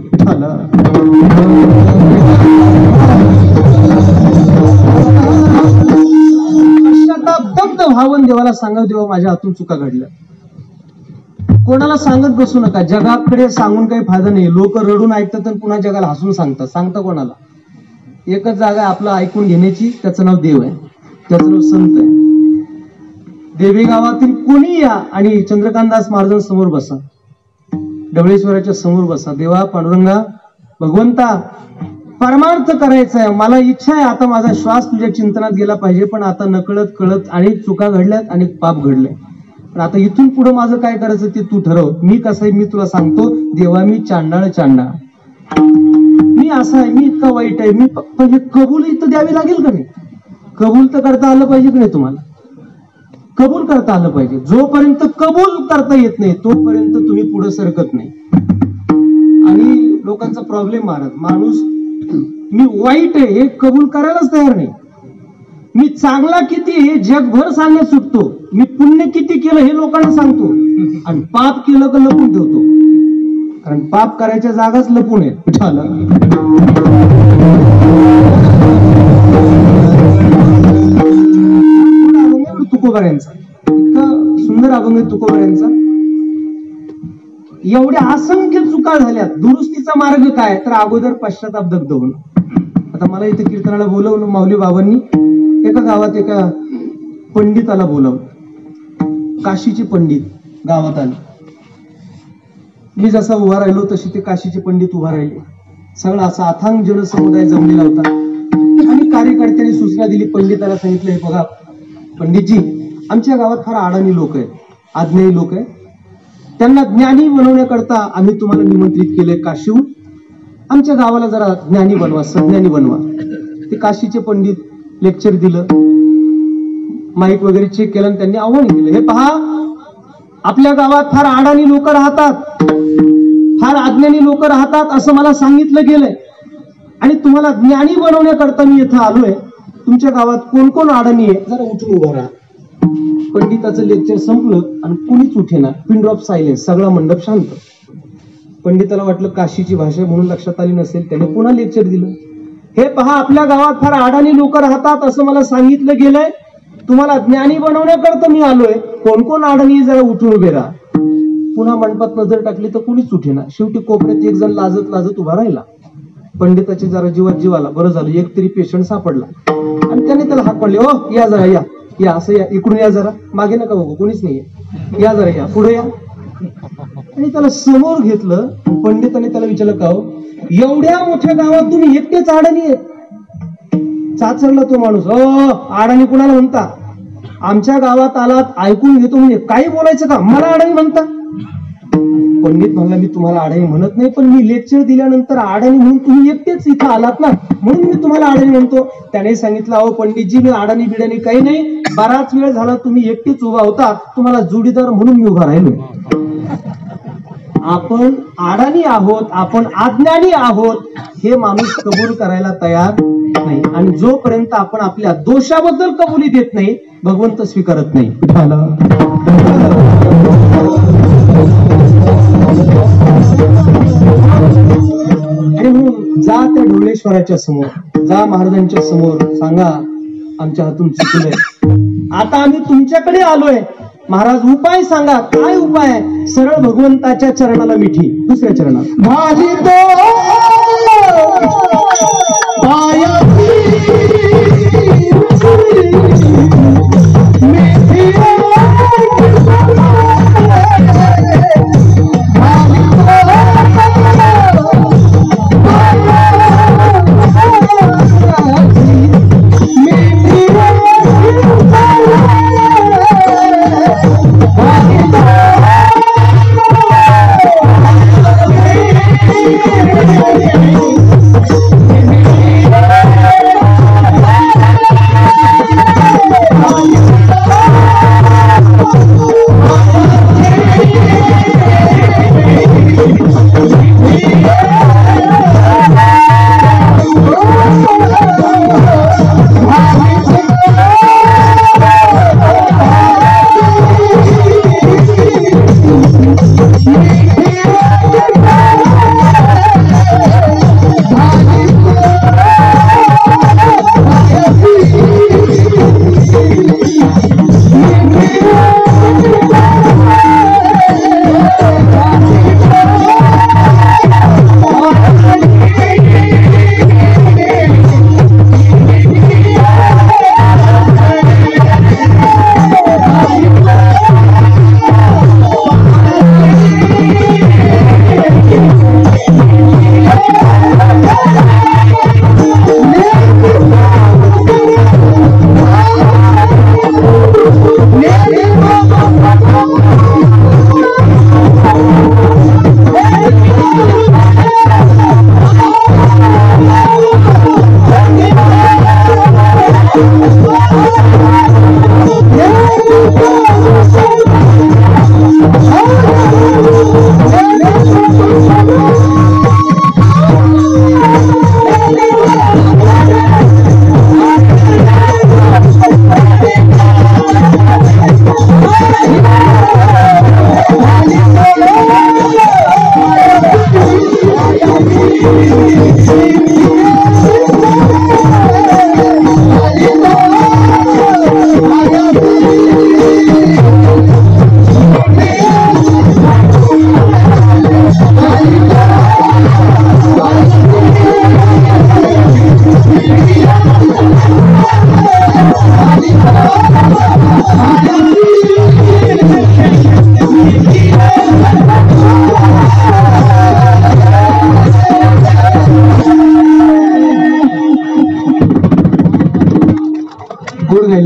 Speaker 1: दग्ध भावन देवाला सांगा, देवा माझ्या हातून चुका घडल्या. कोणाला सांगत बसू नका. जगाकडे सांगून काही फायदा नाही. लोक रडून ऐकतात आणि पुन्हा जगाला हसून सांगतात. सांगता कोणाला? एकच जागा आहे आपलं ऐकून घेण्याची, त्याचं नाव देव आहे, त्याचं नाव संत आहे. देवी गावातील कोणी या आणि चंद्रकांतदास महाराजांसमोर बसा, डबळेश्वराच्या समोर बसा. देवा पांडुरंगा भगवंता परमार्थ करायचा आहे, मला इच्छा आहे आता माझा श्वास तुझ्या चिंतनात गेला पाहिजे, पण आता नकळत कळत अनेक चुका घडल्यात, अनेक पाप घडले. पण आता इथून पुढे माझं काय करायचं ते तू ठरव. मी कसं आहे मी तुला सांगतो. देवा मी चांडाळ चांडाळ, मी असा आहे, मी इतका वाईट आहे, मी म्हणजे कबूल इथं द्यावी लागेल का नाही? कबूल तर करता आलं पाहिजे की नाही? तुम्हाला कबूल करता आलं पाहिजे. जोपर्यंत कबूल करता येत नाही तोपर्यंत तुम्ही पुढे सरकत नाही. आणि लोकांचा प्रॉब्लेम महाराज, माणूस मी वाईट आहे हे कबूल करायलाच तयार नाही. मी चांगला किती हे जगभर सांगण्यात सुटतो. मी पुण्य किती केलं हे लोकांना सांगतो. आणि पाप केलं का लपून ठेवतो. कारण पाप करायच्या जागाच लपून आहे. तुकोबाऱ्यांचा इतका सुंदर अभंग आहे तुकोबाऱ्यांचा. एवढ्या असंख्य चुका झाल्यात. दुरुस्तीचा मार्ग काय? तर अगोदर पश्चाताप दग्ध होणं. आता मला इथे कीर्तनाला बोलवलं माऊली बाबांनी. एका गावात एका पंडिताला बोलावलं. काशीचे पंडित गावात आले. मी जसा उभा राहिलो तशी ते काशीचे पंडित उभा राहिले. सगळा असा अथांग जनसमुदाय जमलेला होता. आणि कार्यकर्त्यांनी सूचना दिली. पंडिताला सांगितलं, हे बघा पंडितजी, आमच्या गावात फार अडाणी लोक आहेत, अज्ञानी लोक आहेत. त्यांना ज्ञानी बनवण्याकरता आम्ही तुम्हाला निमंत्रित केले काशीहून. आमच्या गावाला जरा ज्ञानी बनवा, सज्ञानी बनवा. ते काशीचे पंडित लेक्चर दिलं, माईक वगैरे चेक केलं आणि त्यांनी आव्हान दिलं, हे पहा आपल्या गावात फार अडाणी लोक राहतात, फार अज्ञानी लोक राहतात असं मला सांगितलं गेलंय. आणि तुम्हाला ज्ञानी बनवण्याकरता मी इथं आलोय. तुमच्या गावात कोण कोण अडाणी आहे जरा उठून उभा राहा. पंडिताचं लेक्चर संपलं आणि कुणीच उठेना. पिन ड्रॉप सायलेन्स, सगळा मंडप शांत. पंडिताला वाटलं काशीची भाषा म्हणून लक्षात आली नसेल, त्याने पुन्हा लेक्चर दिलं. हे पहा, आपल्या गावात फार अडाणी लोक राहतात असं मला सांगितलं गेलंय. तुम्हाला ज्ञानी बनवण्याकरता मी आलोय. कोण कोण अडाणी जरा उठून उभे राहा. पुन्हा मंडपात नजर टाकली तर कुणीच उठेना. शेवटी कोपऱ्यात एक जण लाजत लाजत उभा राहिला. पंडिताचे जरा जीवात जीव आला. बरं झालं, एक तरी पेशंट सापडला. आणि त्याने त्याला हाक मारले, ओ या जरा, या या, असं या, इकडून या जरा, मागे नका बघू, कोणीच नाहीये, या जरा, या पुढे या. आणि त्याला समोर घेतलं. पंडिताने त्याला विचारलं, का हो एवढ्या मोठ्या गावात तुम्ही एकटेच अडाणी आहेत? चाचरला तो माणूस, अडाणी कुणाला म्हणता? आमच्या गावात आलात, ऐकून घेतो म्हणजे काही बोलायचं का? मला अडाणी म्हणता? पंडित म्हणला, मी तुम्हाला अडाणी म्हणत नाही, पण मी लेक्चर दिल्यानंतर अडाणी म्हणून तुम्ही एकटेच इथं आलात ना, म्हणून मी तुम्हाला अडाणी म्हणतो. त्याने सांगितलं, अहो पंडितजी, मी अडाणी बिडाणी काही नाही, बराच वेळ झाला तुम्ही एकटेच उभा होता, तुम्हाला जोडीदार म्हणून मी उभा राहिलो. आपण अडाणी आहोत, आपण अज्ञानी आहोत, हे माणूस कबूल करायला तयार नाही. आणि जोपर्यंत आपण आपल्या दोषाबद्दल कबुली देत नाही, भगवंत स्वीकारत नाही. जा त्या ढोलेश्वराच्या समोर, जा महाराजांच्या समोर, सांगा आमच्या हातून चुकलंय, आता आम्ही तुमच्याकडे आलोय, महाराज उपाय सांगा. काय उपाय? सरळ भगवंताच्या चरणाला मिठी. दुसऱ्या चरणात भाली तो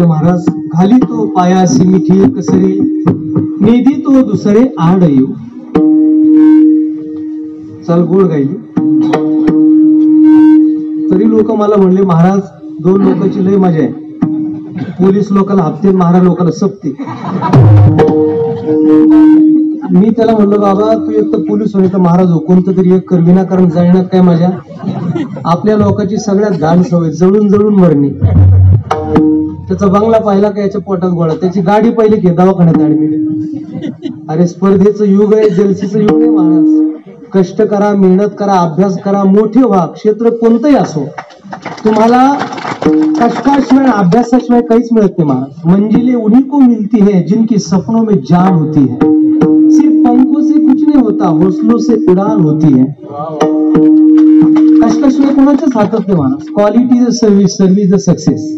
Speaker 1: महाराज. घाली तो पायासी मिठी कसरे, निधी तो दुसरे आड येऊ. चल गोड गायली. तरी लोक मला म्हणले, महाराज दोन लोकांची लय मजा आहे, पोलीस लोकांना हप्ते, महाराज लोकांना सप्ते. मी त्याला म्हणलो, बाबा तू एक तर पोलीस होणे तर महाराज हो, कोणतं तरी एक कर, विनाकारण जाळण्यात काय मजा? आपल्या लोकांची सगळ्यात घाण सवय जळून जळून मरणे. त्याचा बंगला पाहिला का याच्या पोटात गोळा, त्याची गाडी पहिली की दवाखान्यात ऍडमिट. अरे स्पर्धेचं युग आहे, जलसीचं युग आहे महाराज. कष्ट करा, मेहनत करा, अभ्यास करा, मोठे व्हा, क्षेत्र कोणतंही असो. तुम्हाला कष्टाशिवाय अभ्यासाशिवाय काहीच मिळत नाही महाराज. मंजिलें उन्हीं को मिलती है जिनकी सपनों में जान होती है. सिर्फ पंखों से कुछ नहीं होता, हौसलों से उड़ान होती है. कष्टाशिवाय कोणाच्याच हातात नाही Maharaj. Quality the service, service the success.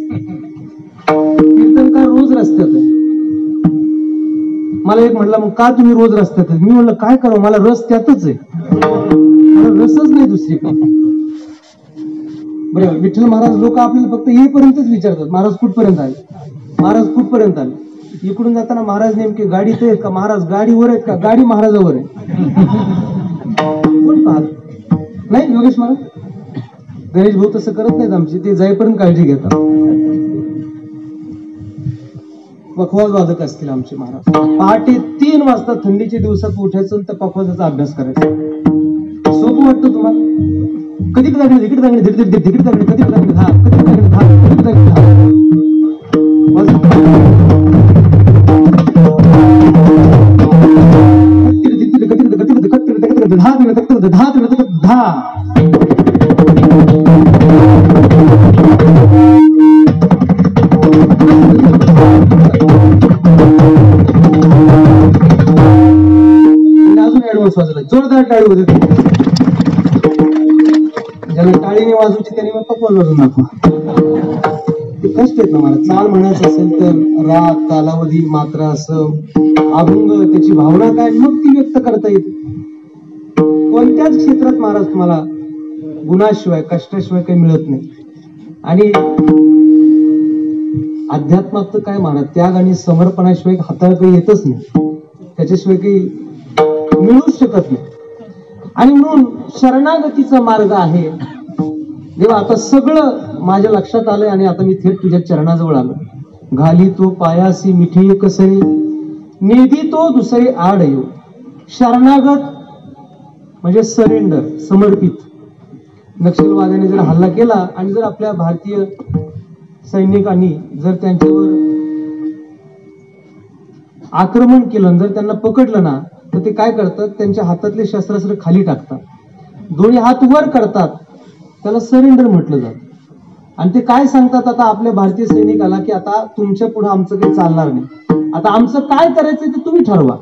Speaker 1: कीर्तनकार रोज रस्त्यात आहे. मला एक म्हटलं, मग का तुम्ही रोज रस्त्यात आहे? मी म्हणलं काय करावं, मला रस त्यातच आहे, मला रसच नाही दुसरीकडे. बरोबर. विठ्ठल महाराज लोक आपल्याला फक्त येईपर्यंतच विचारतात, महाराज कुठपर्यंत आले, महाराज कुठपर्यंत आले. इकडून जाताना महाराज नेमके गाडीत आहेत का, महाराज गाडीवर आहेत का, गाडी महाराजावर आहे, कोण पाहत नाही. योगेश महाराज, गणेश भाऊ तसं करत नाहीत आमची, ते जाईपर्यंत काळजी घेतात. पखवाज वादक असतील आमचे महाराज. पहाटे 3 वाजता थंडीच्या दिवसात उठायचं त्या पखवाजाचा अभ्यास करायचा. सोपं वाटतं तुम्हाला? कधी कधी तिकीट दांगणे तिकीट दांगणे कधी दांगणे दहा कधी दांगणे दहा कधी दांगणे दहा अजून ऍडव्हान्स वाजला, जोरदार टाळी होते. ज्याला टाळीने वाजवायची त्याने मग पकवाज वाजवून दाखवा. ते कष्ट आहेत ना मला. चाल म्हणायचं असेल तर राग, कालावधी, मात्रा, असं अभंग, त्याची भावना काय, मग ती व्यक्त करता येते. कोणत्याच क्षेत्रात महाराज तुम्हाला गुणाशिवाय, कष्टाशिवाय काही मिळत नाही. आणि अध्यात्मात तर काय महाराज, त्याग आणि समर्पणाशिवाय हाताला काही येतच नाही, त्याच्याशिवाय काही मिळूच शकत नाही. आणि म्हणून शरणागतीचा मार्ग आहे. देवा आता सगळं माझ्या लक्षात आलंय आणि आता मी थेट तुझ्या चरणाजवळ आलो. घाली तो पायासी मिठी कसरी, नेदी तो दुसरे आड येऊ. शरणागत म्हणजे सरेंडर, समर्पित. नक्षलवाद्याने जर हल्ला केला आणि जर आपल्या भारतीय सैनिकांनी जर त्यांच्यावर आक्रमण केलं, जर त्यांना पकडलं ना, तर ते काय करतात, त्यांच्या हातातले शस्त्रास्त्र खाली टाकतात, दोन्ही हात वर करतात, त्याला सरेंडर म्हटलं जातं. आणि ते काय सांगतात आता आपल्या भारतीय सैनिकाला, की आता तुमच्या पुढे आमचं काही चालणार नाही, आता आमचं काय करायचं ते तुम्ही ठरवा.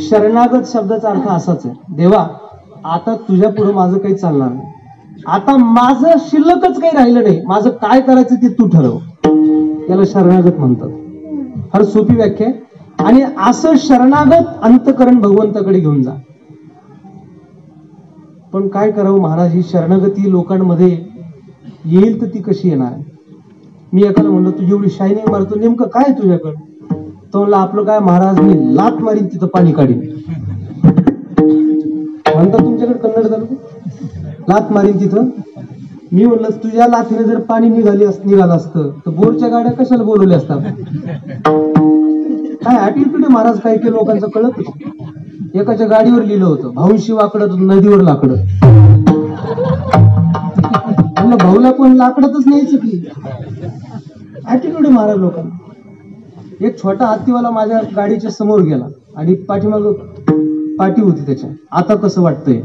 Speaker 1: शरणागत शब्दाचा अर्थ असाच आहे, देवा आता तुझ्या पुढे माझं काही चालणार नाही, आता माझं शिल्लकच काही राहिलं नाही, माझं काय करायचं ते तू ठरव. याला शरणागत म्हणतात. फार सोपी व्याख्या आहे. आणि असं शरणागत अंतकरण भगवंताकडे घेऊन जा. पण काय करावं महाराज, ही शरणागती लोकांमध्ये येईल तर ती कशी येणार आहे? मी एकाला म्हणलं, तू एवढी शायनिंग मारतो, नेमकं काय तुझ्याकडं? तो म्हणला, आपलं काय महाराज, मी लात मारीन तिथं पाणी काढीन. म्हणतात तुमच्याकडे कन्नड झालं, लात मारीन तिथं. मी म्हणलं, तुझ्या लाथीने जर पाणी निघालं असतं तर बोरच्या गाड्या कशाला बोलवल्या असतात? काय ऍटिट्यूड आहे महाराज, काही काही लोकांचं कळत. एकाच्या गाडीवर लिहिलं होतं, भाऊंशी वाकडं नदीवर लाकडं. म्हणलं भाऊला पण लाकडातच न्यायचं की. ऍटिट्यूड आहे महाराज लोकांना. एक छोटा हत्तीवाला माझ्या गाडीच्या समोर गेला आणि पाठीमाग पाठी होती त्याच्या. आता कसं वाटतंय?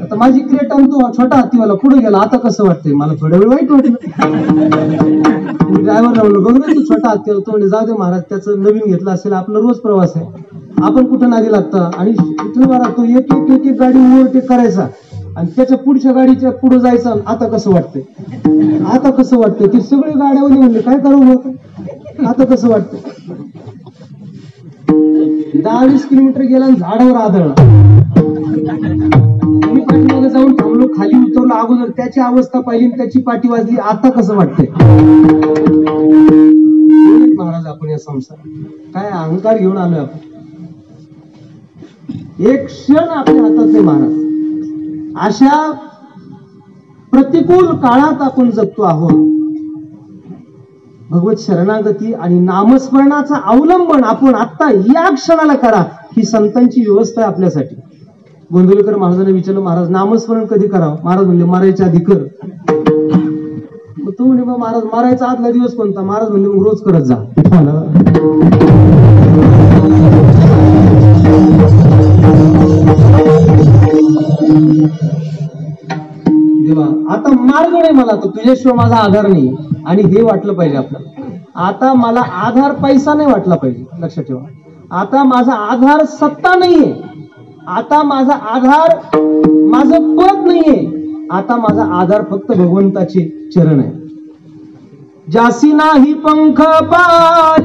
Speaker 1: आता माझी क्रेट आणि तो छोटा हत्तीवाला पुढे गेला, आता कसं वाटतंय? मला थोडा वेळ वाईट वाटलं. ड्रायव्हरला म्हणलं, बघ रे तू छोटा हत्तीवाला. तो म्हणजे जाऊ दे महाराज, त्याचं नवीन घेतलं असेल, आपलं रोज प्रवास आहे, आपण कुठं नादी लागतं. आणि इथून महाराज तो एक एक एक एक गाडी ओव्हरटेक करायचा आणि त्याच्या पुढच्या गाडीच्या पुढे जायचं. आता कसं वाटतंय? आता कसं वाटतंय? ते सगळे गाड्यावर म्हणले, काय करावं होतं? आता कसं वाटतंय? 10-20 किलोमीटर गेला आणि झाडावर आदळला. मी पाठीमागे जाऊन थांबलो, खाली उतरलो, अगोदर त्याची अवस्था पाहिली, त्याची पाठी वाजली. आता कसं वाटतंय? महाराज आपण या संसार काय अहंकार घेऊन आलोय आपण? एक क्षण आपल्या हातात नाही महाराज. अशा प्रतिकूल काळात आपण जगतो आहोत. भगवत शरणागती आणि नामस्मरणाचा अवलंबन आपण आता या क्षणाला करा, ही संतांची व्यवस्था आहे आपल्यासाठी. गोंधळकर महाराजांनी विचारलं, महाराज नामस्मरण कधी करावं? महाराज म्हणले, मरायच्या आधी कर. तो म्हणे मग महाराज मारायचा आदला दिवस कोणता? महाराज म्हणजे मग रोज करत जा. देवा आता मार्ग नाही मला, तर तुझ्याशिवाय माझा आधार नाही. आणि हे वाटलं पाहिजे आपल्याला, आता मला आधार पैसा नाही वाटला पाहिजे. लक्षात ठेवा, आता माझा आधार सत्ता नाहीये, आता माझा आधार माझं पद नाहीये, आता माझा आधार फक्त भगवंताचे चरण आहे. जासी नाही पंख पाय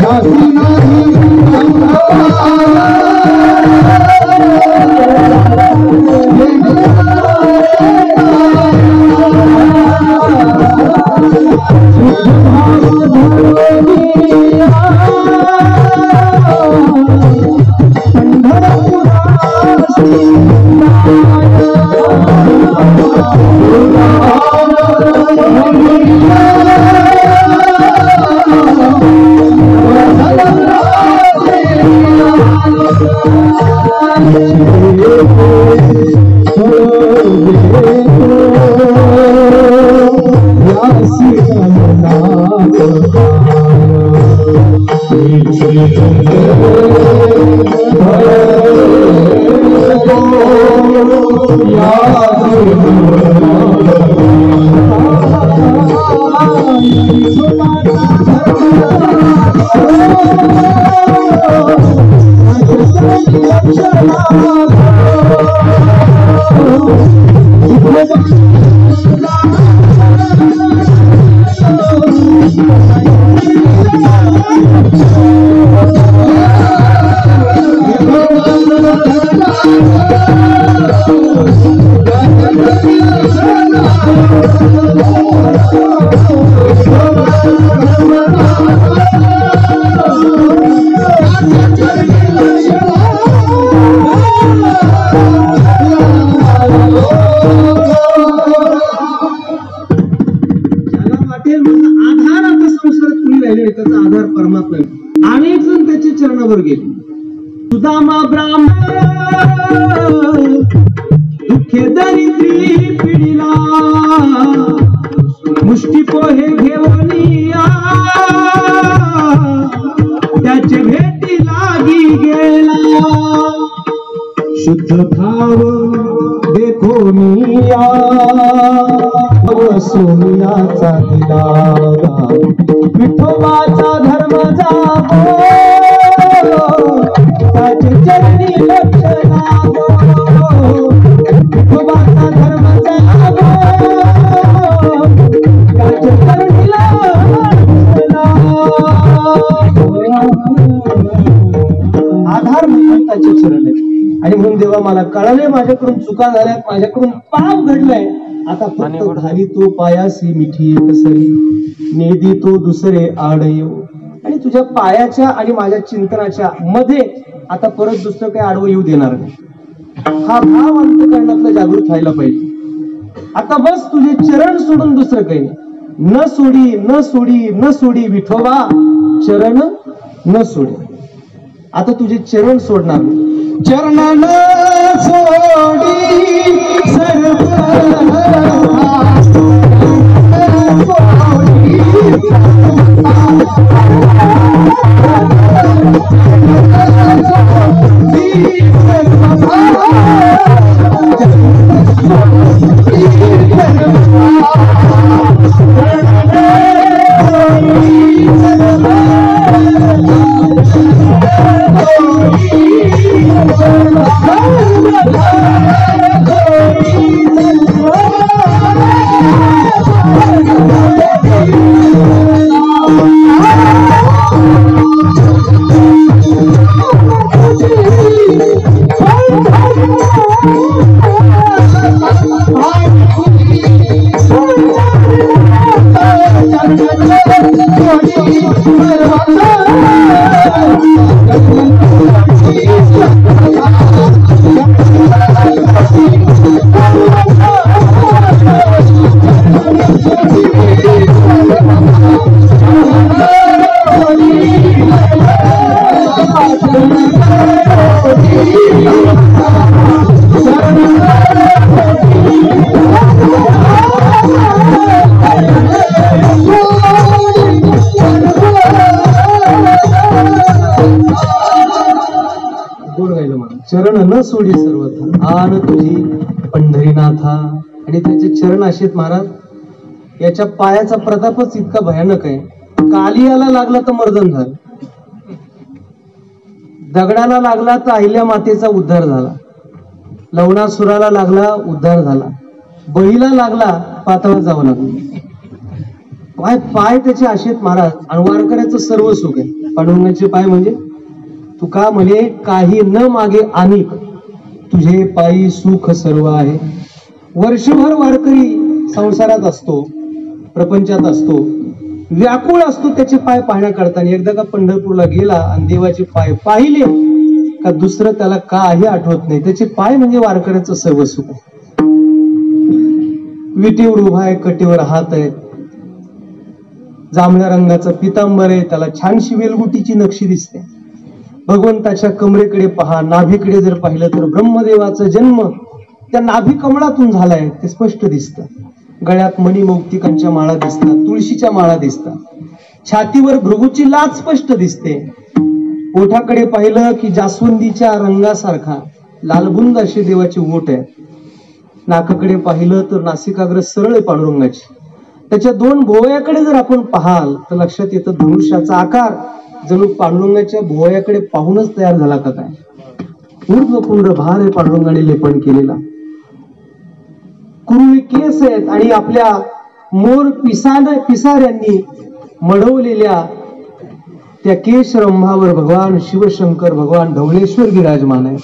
Speaker 1: जासी नाही अनेक जण त्याच्या चरणावर गेले. सुदामा ब्राह्मण दुःखे दरिद्री पिढीला मुष्टी पोहे घेऊन त्याचे भेटी लागी गेला. शुद्ध भाव देखो मिया सोनियाचा दिला विठोबाचा धर्म जागो त्याचे चरणी लक्ष लागो. विठोबाचा धर्म जागो त्याचे चरणी आधार म्हणून त्याचे चरण आहेत. आणि म्हणून देवा मला कळले माझ्याकडून चुका झाल्यात, माझ्याकडून पाप घडलाय. आता फक्त घाली तो पायासी मिठी एकसरी नेदी तो दुसरे आड येऊ. आणि तुझ्या पायाच्या आणि माझ्या चिंतनाच्या मध्ये आता परत दुसरं काही आडवं येऊ देणार नाही. हा भाव अंतःकरणातला जागृत व्हायला पाहिजे. आता बस तुझे चरण सोडून दुसरं काही न सोडी न सोडी न सोडी विठोबा चरण न सोडी. आता तुझे चरण सोडणार चरण न सोडी सर्व सोडी सर्वथा आन तुझी पंढरीनाथा. आणि त्याचे चरण असेत महाराज. याच्या पायाचा प्रतापच इतका भयानक आहे. कालियाला लागला तर मर्दन झालं, दगडाला लागला तर अहिल्या मातेचा उद्धार झाला, लवणासुराला लागला उद्धार झाला, बळीला लागला पाताळात जावं लागलं. पाय त्याचे असेत महाराज. आणि वारकऱ्याचं सर्व सुख आहे. पांडुरंगाचे पाय म्हणजे तुका म्हणे काही न मागे अनेक, तुझे पायी सुख सर्व आहे. वर्षभर वारकरी संसारात असतो, प्रपंचात असतो, व्याकुळ असतो त्याचे पाय पाहण्याकरता. एकदा का पंढरपूरला गेला आणि देवाचे पाय पाहिले का दुसरं त्याला काही आठवत नाही. त्याचे पाय म्हणजे वारकऱ्याचं सर्व सुख आहे. विटेवर उभा आहे, कटेवर हात आहे, जांभळ्या रंगाचं पितांबर आहे, त्याला छानशी वेलगुटीची नक्षी दिसते. भगवंताच्या कमरेकडे पहा, नाभीकडे जर पाहिलं तर ब्रह्मदेवाचा जन्म त्या नाभी कमळातून झालाय ते स्पष्ट दिसतं. गळ्यात मणिमौक्तिकांच्या माळा दिसतात, तुळशीच्या माळा दिसतात, छातीवर भृगूची लाज स्पष्ट दिसते. ओठाकडे पाहिलं की जास्वंदीच्या रंगासारखा लालबुंद असे देवाचे ओठ आहेत. नाकाकडे पाहिलं तर नासिकाग्र सरळ आहे पांडुरंगाची. त्याच्या दोन भोवयाकडे जर आपण पाहाल तर लक्षात येतं धनुष्याचा आकार जणू पांडुरंगाच्या भोवयाकडे पाहूनच तयार झाला का काय. ऊर्ध्वपुंड भार आहे पांडुरंगाने लेपन केलेला. कुरुळी केस आहेत आणि आपल्या मोर पिसाऱ्यांनी मढवलेल्या त्या केशरंभावर भगवान शिवशंकर, भगवान ढवळेश्वर विराजमान आहे.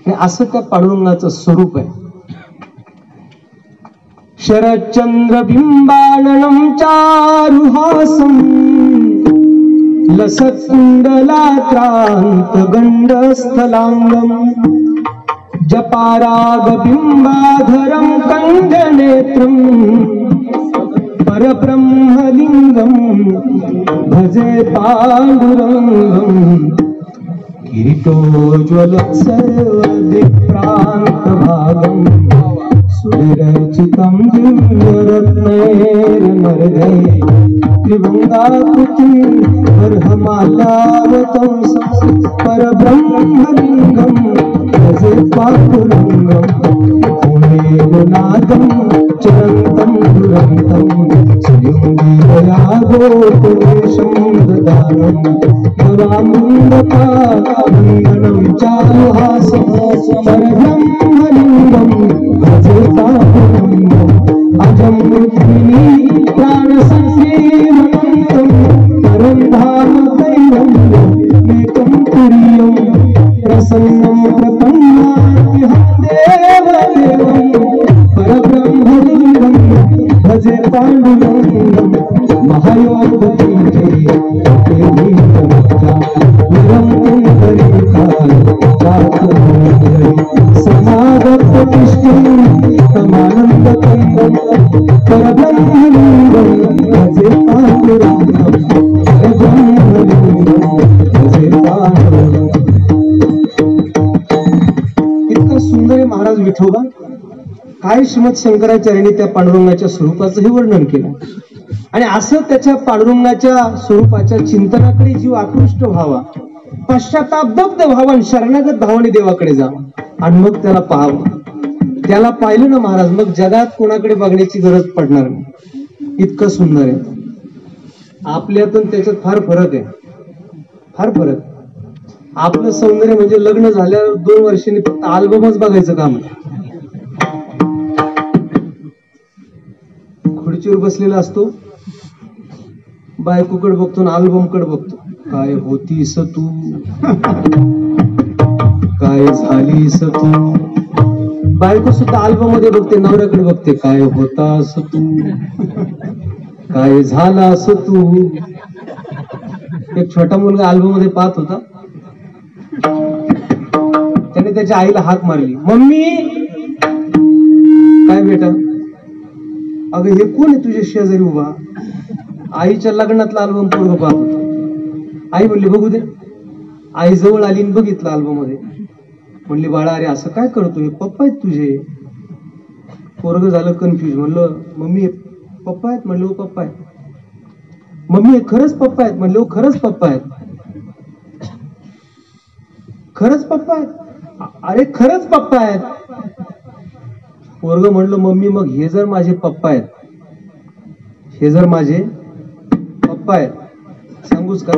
Speaker 1: आणि असं त्या पांडुरंगाचं स्वरूप आहे. शरच्चंद्र बिंबाननं चारुहासं लसत्कुंडलाक्रांत गंडस्थलांगम जपाराग बिंबाधरं कंजनेत्रं परब्रह्मलिंगं भजे पांडुरंगं किरीटोज्ज्वलोत्सर्वदिक्प्रान्तभागं सुरचितं दिव्यरत्नैर्मर्दे त्रिभुङ्गाकृतिं बर्हमालावतं परब्रह्मलिङ्गं भजे पांडुरंगं ओमेन नादं चिरन्तं दुरन्तं श्रीमुदीरया गोपुरेशं ददानं नवामुण्डपावन्दनं चारुहासं परब्रह्मलिङ्गं भजे पांडुरंगं अजं पृथ्वी प्राणसंसेवनं परं धाम दैवं तुरीयं प्रसन्नं प्रपन्नाद्यः देवदेवं परब्रह्मलिङ्गं भजे पांडुरंगं महायोगपीठे समागप्रतिष्ठं तमानन्दकन्दं परब्रह्मलिङ्गं भजे पांडुरंगं परब्रह्मलिङ्गं भजे पांडुरंगं. इतका सुंदर आहे महाराज विठोबा. काय श्रीमद शंकराचार्यांनी त्या पांडुरंगाच्या स्वरूपाचं हे वर्णन केलं. आणि असं त्याच्या पांडुरंगाच्या स्वरूपाच्या चिंतनाकडे जीव आकृष्ट व्हावा, पश्चातापदग्ध व्हावा, शरणागत भावाने देवाकडे जावा आणि मग त्याला पाहावं. त्याला पाहिलं ना महाराज मग जगात कोणाकडे बघण्याची गरज पडणार नाही. इतकं सुंदर आहे. आपल्यातून त्याच्यात फार फरक आहे, फार फरक. आपलं सौंदर्य म्हणजे लग्न झाल्यावर 2 वर्षांनी फक्त अल्बमच बघायचं काम आहे. खुर्चीवर बसलेला असतो, बायकोकडे बघतो ना अल्बम कडे बघतो. काय होतीस तू, काय झालीस तू. बायको सुद्धा अल्बम मध्ये बघते, नवऱ्याकडे बघते. काय होतास तू, काय झालास तू. एक छोटा मुलगा अल्बम मध्ये पाहत होता. त्याने त्याच्या आईला हाक मारली. मम्मी. काय बेटा. अगं हे कोण आहे तुझ्या शेजारी उभा. आईच्या लग्नातला अल्बम पोरग पाहत होता. आई म्हणली बघू दे. आई जवळ आली आणि बघितलं अल्बम मध्ये. म्हणली बाळा अरे असं काय करतोय, पप्पा आहेत तुझे. पोरग झालं कन्फ्युज. म्हणलं मम्मी पप्पा आहेत. म्हणलं हो पप्पा आहेत. मम्मी खरंच पप्पा आहेत. म्हणलं हो खरंच पप्पा आहेत. खरंच पप्पा आहेत. अरे खरंच पप्पा आहेत. पोरग म्हणलं मम्मी मग हे जर माझे पप्पा आहेत, हे जर माझे पप्पा आहेत, सांगूच का,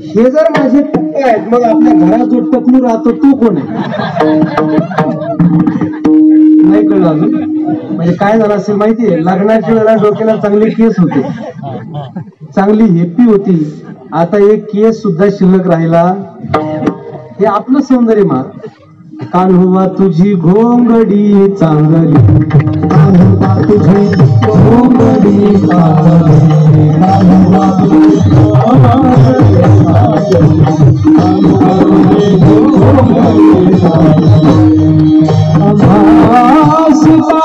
Speaker 1: हे जर माझे पप्पा आहेत मग आपल्या घरात जो टपलू राहतो तो कोण आहे? नाही कळलं अजून. म्हणजे काय झालं असेल माहितीये, लग्नाच्या वेळेला डोक्याला चांगले केस होते, चांगली हेपी होती, आता एक केस सुद्धा शिल्लक राहिला. हे आपलं सौंदर्य मा. कान्होबा तुझी घोंगडी चांगली, कान्होबा तुझी घोंगडी चांगली, कान्होबा तुझी घोंगडी चांगली. आभासिका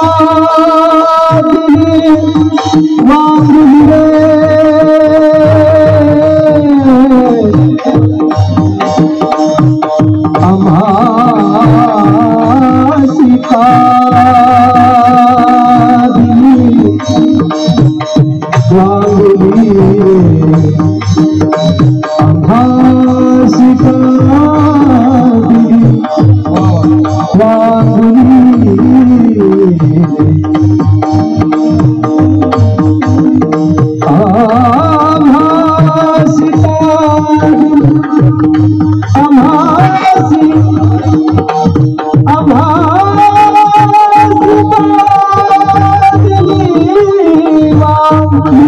Speaker 1: दिली वांगली रे, आभासिका दिली वांगली रे, आभासिका दिली वांगली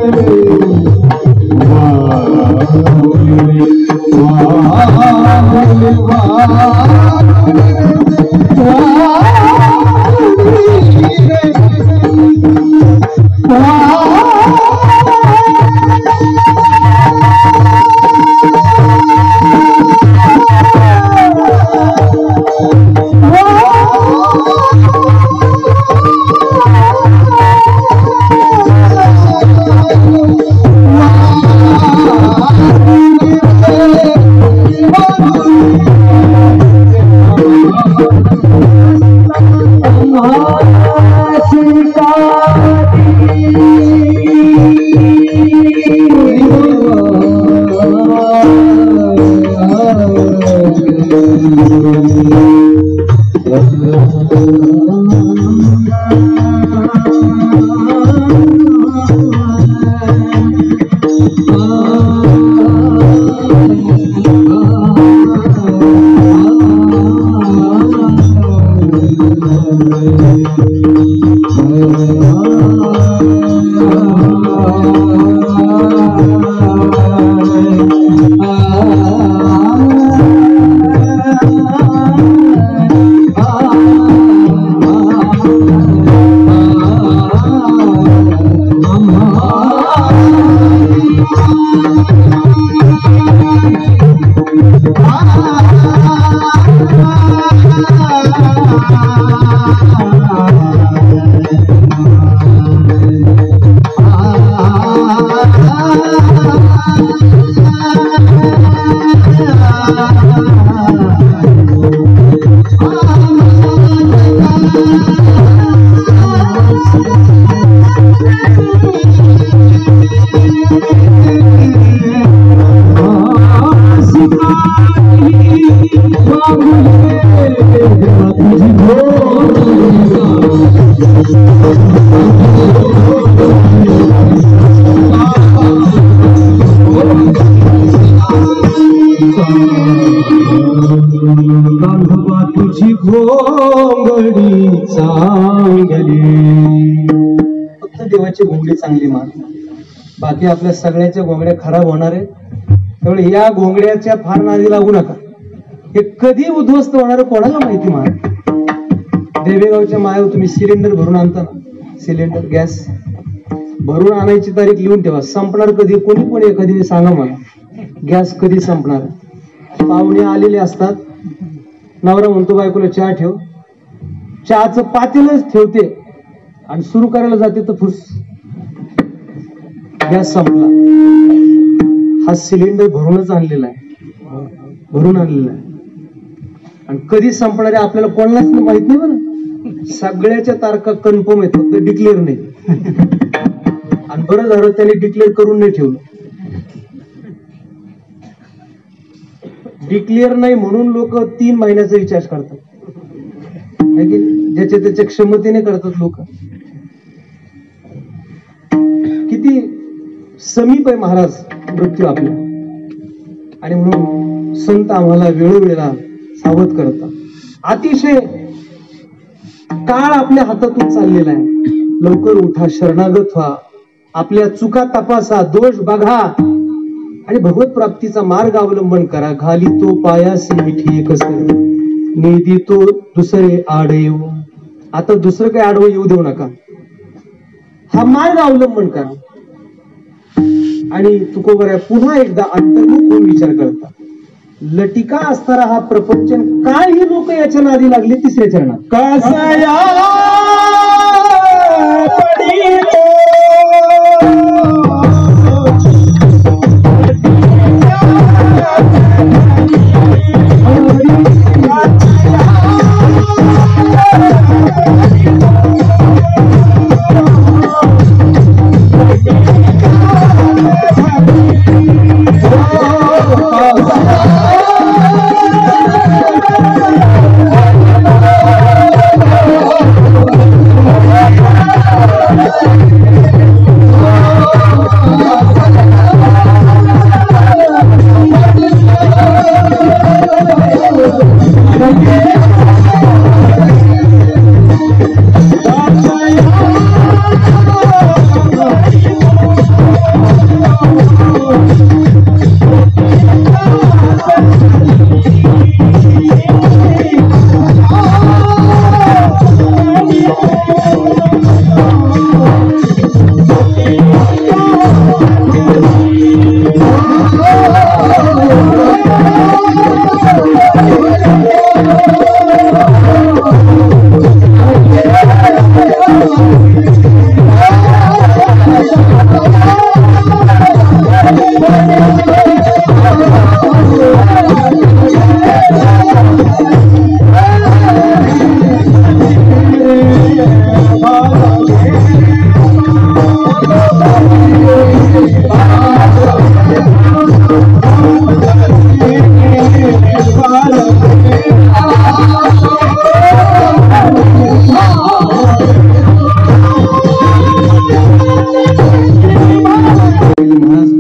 Speaker 1: रे. कान्होबा तुझी घोंगडी चांगली. फक्त देवाची घोंगडी चांगली मान, बाकी आपल्या सगळ्याच्या घोंगड्या खराब होणार आहे. त्यामुळे या घोंगड्याच्या फार नादी लागू नका. हे कधी उद्ध्वस्त होणार कोणाला माहिती. मान देवेगावच्या मायावर तुम्ही सिलेंडर भरून आणता ना, सिलेंडर गॅस भरून आणायची तारीख लिहून ठेवा. संपणार कधी, कोणी पण एखादी सांगा मला, गॅस कधी संपणार. पाहुणे आलेले असतात, नवरा म्हणतो बायकोला चहा ठेव, चहाचं पातेलच ठेवते आणि सुरू करायला जाते तर फुस गॅस संपला. हा सिलेंडर भरूनच आणलेला आहे, भरून आणलेला आहे. आणि कधी संपणार आहे आपल्याला कोणालाच माहित नाही बरं. सगळ्याच्या तारखा कन्फर्म आहेत, फक्त डिक्लेअर नाही. आणि बरं झालं त्याने डिक्लेअर करून नाही ठेवलं. डिक्लेअर नाही म्हणून लोक 3 महिन्याचा रिचार्ज करतात, ज्याच्या त्याच्या क्षमतेने करतात लोक. किती समीप आहे महाराज मृत्यू आपल्या. आणि म्हणून संत आम्हाला वेळोवेळेला सावध करतात. अतिशय काळ आपल्या हातातून चाललेला आहे. लवकर उठा, शरणागत व्हा, आपल्या चुका तपासा, दोष बघा आणि भगवत प्राप्तीचा मार्ग अवलंबन करा. घाली तो पायासी मिठी कसर, निधी तो दुसरे आड येऊ. आता दुसरं काही आडवं येऊ देऊ नका, हा मार्ग अवलंबन करा. आणि तुकोबऱ्या पुन्हा एकदा अंतर्मुख होऊन विचार करता. लटिका असणारा हा प्रपंच, काय ही लोक याच्या नादी लागले. तिसऱ्या चरणात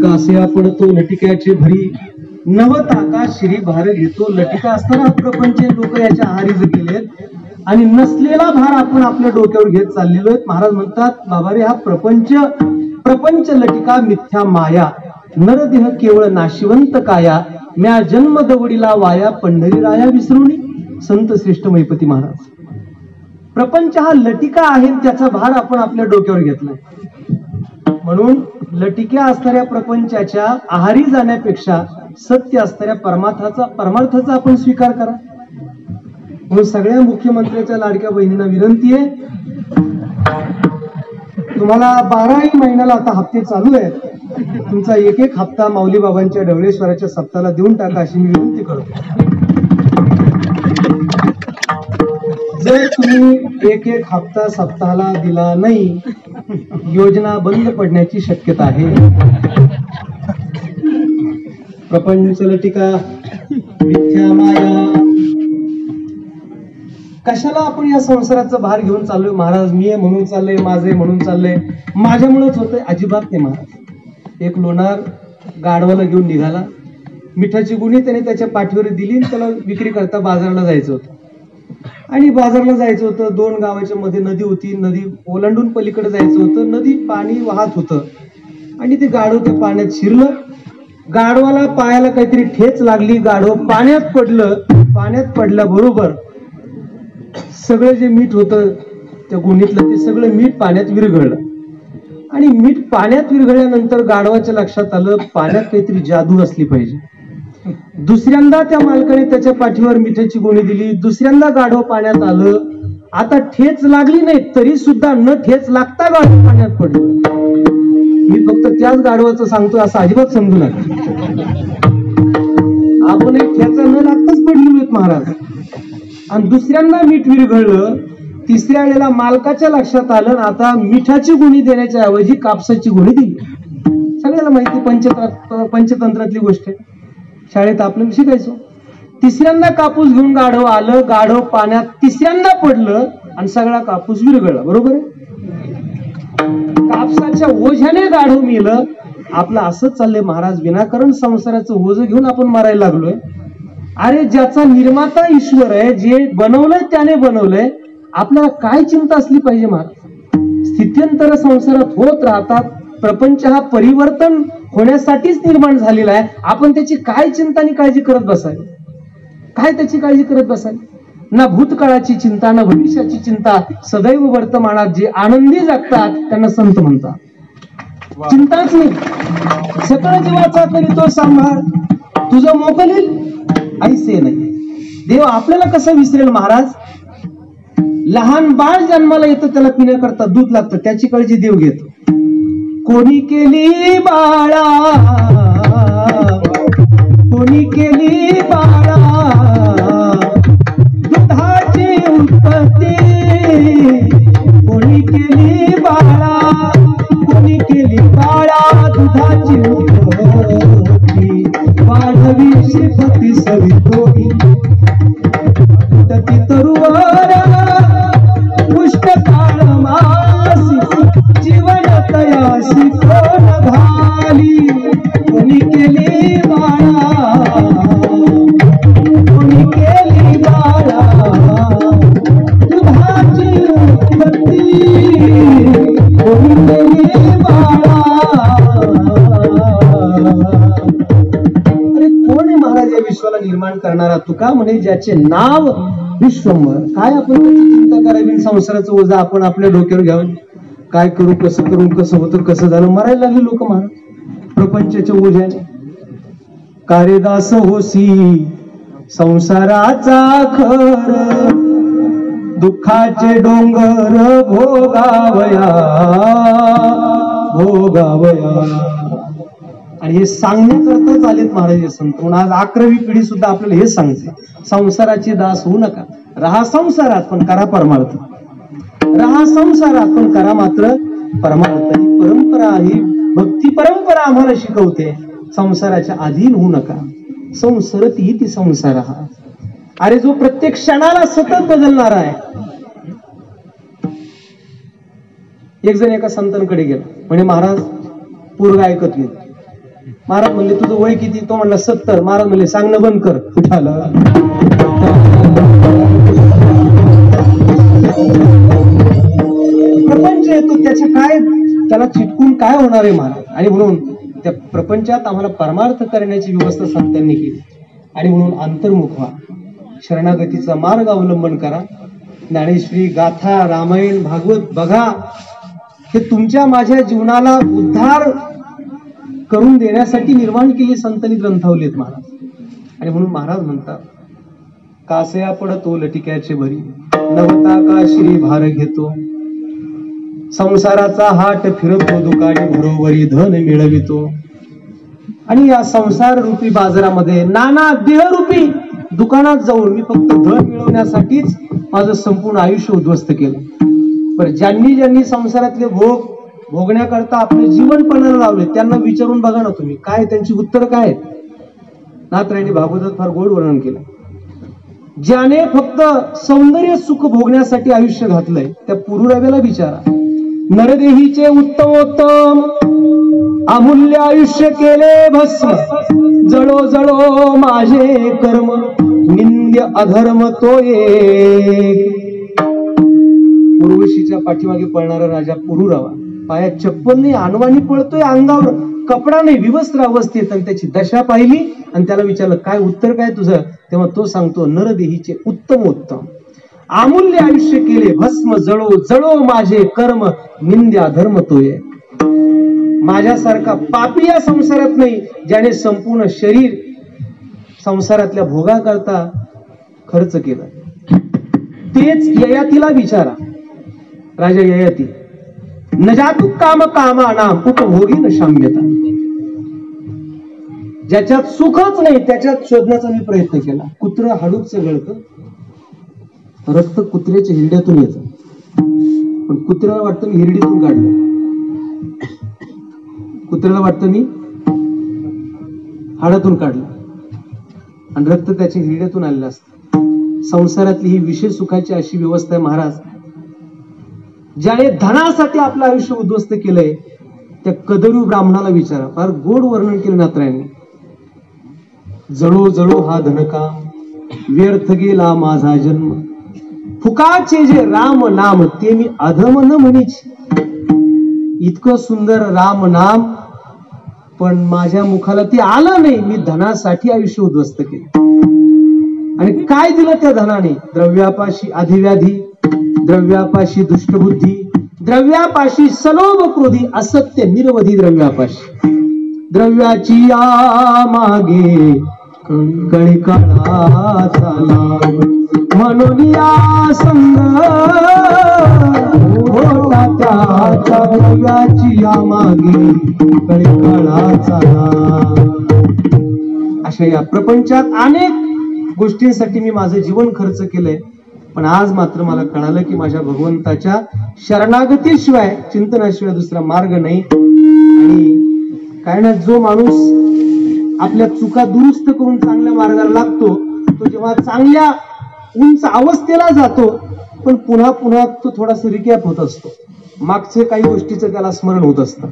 Speaker 1: कसया पडतो लटिक्याचे भरी, नवत आकाश श्री भार घेतो. लटिका असताना प्रपंच लोक याच्या आहारी गेलेत आणि नसलेला भार आपण आपल्या डोक्यावर घेत चाललेलो आहेत. महाराज म्हणतात, बाबा रे, हा प्रपंच लटिका मिथ्या माया, नरदेह केवळ नाशिवंत काया, म्या जन्म दवडीला वाया, पंढरी राया विसरुनी. संत श्रेष्ठ मैपती महाराज, प्रपंच हा लटिका आहे, त्याचा भार आपण आपल्या डोक्यावर घेतलाय. म्हणून लटिक्या असणाऱ्या प्रपंचाच्या आहारी जाण्यापेक्षा सत्य असणाऱ्या परमार्थाचा आपण स्वीकार करा. म्हणून सगळ्या मुख्यमंत्र्याच्या लाडक्या बहिणींना विनंती आहे, तुम्हाला 12ही महिन्याला आता हप्ते चालू आहेत, तुमचा एक हप्ता माऊली बाबांच्या ढवळेश्वराच्या सप्ताहाला देऊन टाका, अशी मी विनंती करतो. जर तुम्ही एक हप्ता सप्ताहाला दिला नाही, योजना बंद पडण्याची शक्यता आहे. प्रपंच लटिका मिथ्या माया. कशाला आपण या संसाराचा भार घेऊन चाललोय? महाराज, मी आहे म्हणून चाललंय, माझे म्हणून चाललंय, माझ्यामुळेच होतंय. अजिबात नाही महाराज. एक लोणार गाढवाला घेऊन निघाला, मिठाची गुणी त्याने त्याच्या पाठीवर दिली, त्याला विक्री करता बाजाराला जायचं होतं. आणि बाजारला जायचं होतं, 2 गावाच्या मध्ये नदी होती, नदी ओलांडून पलीकडे जायचं होतं. नदी पाणी वाहत होतं आणि ते गाढव त्या पाण्यात शिरलं. गाढवाला पायाला काहीतरी ठेच लागली, गाढव पाण्यात पडलं. पाण्यात पडल्याबरोबर सगळं जे मीठ होतं त्या गुणीतलं, ते सगळं मीठ पाण्यात विरघळलं. आणि मीठ पाण्यात विरघळल्यानंतर गाढवाच्या लक्षात आलं, पाण्यात काहीतरी जादू असली पाहिजे. दुसऱ्यांदा त्या मालकाने त्याच्या पाठीवर मिठाची गोणी दिली. दुसऱ्यांदा गाढव पाण्यात आलं. आता ठेच लागली नाही तरी सुद्धा न ठेच लागता गाढव पाण्यात पडलं. मी फक्त त्याच गाढवाचं सांगतो, असं अजिबात समजू नका. आपण एक ठ्याचा न लागताच पडलेलो आहेत महाराज. आणि दुसऱ्यांना मीठ विरघळलं, तिसऱ्या वेळेला मालकाच्या लक्षात आलं, आता मिठाची गुणी देण्याच्या ऐवजी कापसाची गुणी दिली. सगळ्याला माहिती पंचतंत्रातली गोष्ट आहे, शाळेत आपण शिकायचो. तिसऱ्यांदा कापूस घेऊन गाढव आलं, गाढव पाण्यात तिसऱ्यांदा पडलं आणि सगळा कापूस विरघळला. बरोबर आहे. कापसाच्या ओझ्याने गाढव मेलं. आपलं असंच चाललंय महाराज, विनाकारण संसाराचं ओझं घेऊन आपण मारायला लागलोय. अरे ज्याचा निर्माता ईश्वर आहे, जे बनवलंय त्याने बनवलंय, आपल्याला काय चिंता असली पाहिजे महाराज. स्थित्यंतर संसारात होत राहतात. प्रपंच हा परिवर्तन होण्यासाठीच निर्माण झालेला आहे. आपण त्याची काय चिंता आणि काळजी करत बसावी? काय त्याची काळजी करत बसावी? ना भूतकाळाची चिंता, ना भविष्याची चिंता. सदैव वर्तमानात जे आनंदी जगतात त्यांना संत म्हणतात. चिंताच नाही. सकळ जीवाचा करीतो सांभाळ, तुझं मोकलील ऐसे नाही. देव आपल्याला कसं विसरेल महाराज? लहान बाळ जन्माला येतं, त्याला पिण्याकरता दूध लागतं, त्याची काळजी देव घेतो. कोणी केली बाळा, कोणी केली बाळा दुधाची उत्पत्ती, कोणी केली बाळा, कोणी केली बाळा दुधाची उत्पत्ती. वाढवी श्रीपती सवितोरी तती तरुवारा पुष्ककाळ मासी, जीवन तयासी कोण घाली. कोणी केली बाळा, कोणी केली बाळा दुधाची उत्पत्ती, कोणी केली बाळा. अरे कोण आहे महाराज या विश्वाला निर्माण करणारा? तुका म्हणे ज्याचे नाव विश्वंभर. काय आपण त्याची चिंता करावी? संसाराचं ओझं आपण आपल्या डोक्यावर घ्यावं. काय करू, कसं करू, कसं होतं, कसं झालं, मरायला लागले लोक महाराज प्रपंचाच्या ओझ्याने. कारेदास होसी संसाराचा खर, दुःखाचे डोंगर भोगावया भोगावया. आणि हे सांगण्याकरताच आलेत महाराज हे संत. म्हणून आज 11वी पिढी सुद्धा आपल्याला हे सांगते, संसाराची दास होऊ नका. राहा संसारात पण करा परमार्थ. राहा संसारात पण करा मात्र परमार्थ. ही परंपरा, ही भक्ती परंपरा आम्हाला शिकवते, संसाराच्या अधीन होऊ नका. संसरती ती संसार हा. अरे जो प्रत्येक क्षणाला सतत बदलणारा आहे. एक जण एका संतांकडे गेला, म्हणे महाराज पोरगा ऐकत नाही. महाराज म्हणले तुझं वय किती? तो म्हणला 70. महाराज म्हणले सांगणं बंद कर. कुठाला प्रपंच येतो, त्याच्या काय त्याला चिटकून काय होणार आहे महाराज? आणि म्हणून त्या प्रपंचात आम्हाला परमार्थ करण्याची व्यवस्था संतांनी केली. आणि म्हणून अंतर्मुख व्हा, शरणागतीचा मार्ग अवलंबन करा. ज्ञानेश्वरी, गाथा, रामायण, भागवत बघा. हे तुमच्या माझ्या जीवनाला उद्धार करून देण्यासाठी निर्माण केली संतांनी ग्रंथावलीत महाराज. आणि म्हणून महाराज म्हणतात, कासया पडतो लटिक्याचे भरी, नवता का श्री भार घेतो. संसाराचा हाट फिरतो दुकानी, भरोवरी धन मिळवितो. आणि या संसार रूपी बाजारामध्ये नाना देहरूपी दुकानात जाऊन मी फक्त धन मिळवण्यासाठीच माझं संपूर्ण आयुष्य उद्ध्वस्त केलं. पण ज्यांनी ज्यांनी संसारातले भोग भोगण्याकरता आपले जीवन पणाला लावले, त्यांना विचारून बघा ना तुम्ही, काय त्यांची उत्तर काय आहेत? नाथरायांनी भागवतात फार गोड वर्णन केलं. ज्याने फक्त सौंदर्य सुख भोगण्यासाठी आयुष्य घातलंय त्या पुरुरव्याला विचारा. नरदेहीचे उत्तमोत्तम अमूल्य आयुष्य केले भस्म, जळो जळो माझे कर्म, निंद्य अधर्म तो एक. उर्वशीच्या पाठीमागे पळणारा राजा पुरुरवा, पायात चप्पल नाही, अनवाणी पळतोय, अंगावर कपडा नाही, विवस्त्र अवस्थेत. आणि त्याची दशा पाहिली आणि त्याला विचारलं काय उत्तर काय तुझं? तेव्हा तो सांगतो, नरदेहीचे उत्तमोत्तम अमूल्य आयुष्य केले भस्म, जळो जळो माझे कर्म, निंद्य अधर्म तो एक. माझ्यासारखा पापी या संसारात नाही, ज्याने संपूर्ण शरीर संसारातल्या भोगाकरता खर्च केला. तेच ययातीला विचारा. राजा ययाती, न जातु काम कामानाम उपभोगी न शाम्यता. ज्याच्यात सुखच नाही त्याच्यात शोधण्याचा मी प्रयत्न केला. कुत्र हाडूचं गळतं, रक्त कुत्र्याच्या हिरड्यातून येतं, पण कुत्र्याला वाटतं मी हिरडीतून काढलं. कुत्र्याला वाटतं मी हाडातून काढलं आणि रक्त त्याच्या हिरड्यातून आलेलं असतं. संसारातली ही विशेष सुखाची अशी व्यवस्था आहे महाराज. ज्याने धनासाठी आपलं आयुष्य उद्ध्वस्त केलंय त्या कदरू ब्राह्मणाला विचारा. फार गोड वर्णन केलं नात्रायने. जळो जळो हा धनकाम, व्यर्थ गेला माझा जन्म, फुकाचे जे राम नाम ते मी अधम न म्हणीच. इतकं सुंदर राम नाम पण माझ्या मुखाला ते आलं नाही. मी धनासाठी आयुष्य उद्ध्वस्त केलं. आणि काय दिलं त्या धनाने? द्रव्यापाशी अधिव्याधी, द्रव्यापाशी दुष्टबुद्धी, द्रव्यापाशी सलोभ क्रोधी, असत्य निरवधी द्रव्यापाशी. द्रव्याची या मागे कळिकाळाचा लाभ, म्हणून या संग होता त्याच्या द्रव्याची या मागे कळिकाळाचा लाभ. अशा या प्रपंचात अनेक गोष्टींसाठी मी माझं जीवन खर्च केलंय, पण आज मात्र मला कळालं की माझ्या भगवंताच्या शरणागतीशिवाय, चिंतनाशिवाय दुसरा मार्ग नाही. आणि काय ना, जो माणूस आपल्या चुका दुरुस्त करून चांगल्या मार्गाला लागतो तो जेव्हा चांगल्या उंच अवस्थेला जातो पण पुन्हा पुन्हा तो थोडासा रिकॅप होत असतो. मागच्या काही गोष्टीचं त्याला स्मरण होत असतं.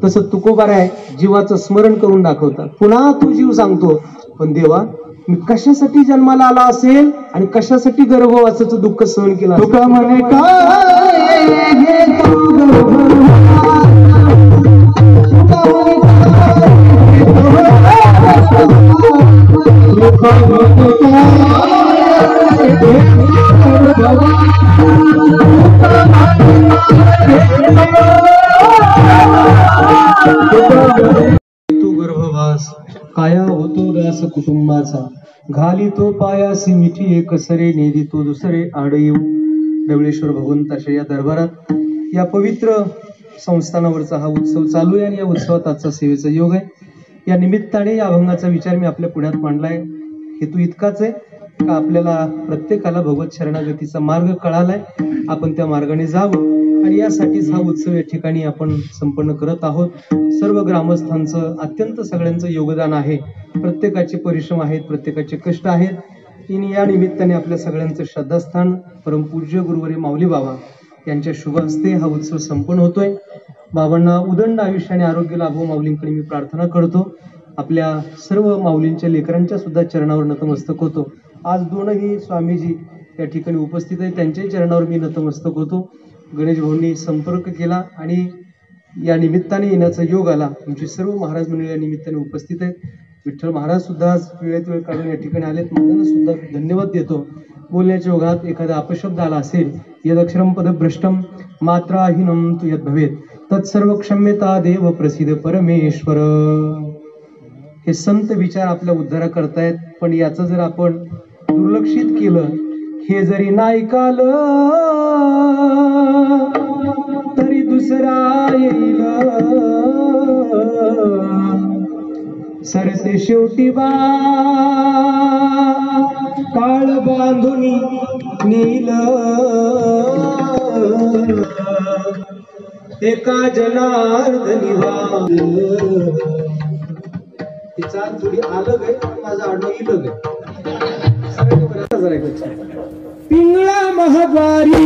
Speaker 1: तसं तुकोबार आहे, जीवाचं स्मरण करून दाखवतात. पुन्हा तो जीव सांगतो, पण देवा मी कशासाठी जन्माला आला असेल आणि कशासाठी गर्भवासाचं दुःख सहन केलं. तुका म्हणे तू गर्भवास काया होतो दास कुटुंबाचा, घाली तो पायासी मिठी एक सरे, नेदी तो दुसरे आड येऊ. डवळेश्वर भगवंताच्या या दरबारात या पवित्र संस्थानावरचा हा उत्सव चालू आहे आणि या उत्सवात आजचा सेवेचा योग आहे. या निमित्ताने या अभंगाचा विचार मी आपल्या पुढ्यात मांडलाय. हेतू इतकाच आहे का आपल्याला प्रत्येकाला भगवत शरणागतीचा मार्ग कळालाय, आपण त्या मार्गाने जावं आणि यासाठीच हा उत्सव या ठिकाणी आपण संपन्न करत आहोत. सर्व ग्रामस्थांचं अत्यंत सगळ्यांचं योगदान आहे, प्रत्येकाचे परिश्रम आहेत, प्रत्येकाचे कष्ट आहेत. या निमित्ताने आपल्या सगळ्यांचं श्रद्धास्थान परमपूज्य गुरुवर्य माऊली बाबा यांच्या शुभ हस्ते हा उत्सव संपन्न होतोय. बाबांना उदंड आयुष्य आणि आरोग्य लाभो माऊलींकडे मी प्रार्थना करतो. आपल्या सर्व माऊलींच्या लेकरांच्या सुद्धा चरणावर नतमस्तक होतो. आज दोनही स्वामीजी या ठिकाणी उपस्थित आहेत, त्यांच्याही चरणावर मी नतमस्तक होतो. गणेश भाऊंनी संपर्क केला आणि या निमित्ताने येण्याचा योग आला. आमचे सर्व महाराज मंडळी या निमित्ताने उपस्थित आहेत. विठ्ठल महाराज सुद्धा आज वेळेत वेळ काढून या ठिकाणी आलेत. माझ्याला सुद्धा धन्यवाद देतो. बोलण्याच्या योगात एखादा अपशब्द आला असेल, यदक्षरम पदभ्रष्टम मात्राहीनम तु यद भवेत तत्सर्व क्षम्यता देव प्रसिद्ध परमेश्वर. हे संत विचार आपल्या उद्धारा करतायत, पण याचं जर आपण दुर्लक्षित केलं, हे जरी नाही काल तरी दुसरा येईल, सरते शेवटी बा काळ बांधून नील, एका जनार्दनी तिचा थोडी अलग आहे, माझा आडवा इलग आहे. Pingla महाद्वारी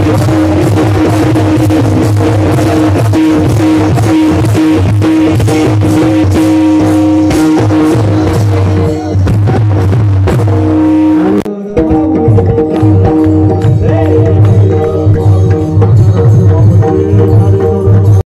Speaker 2: Thank you.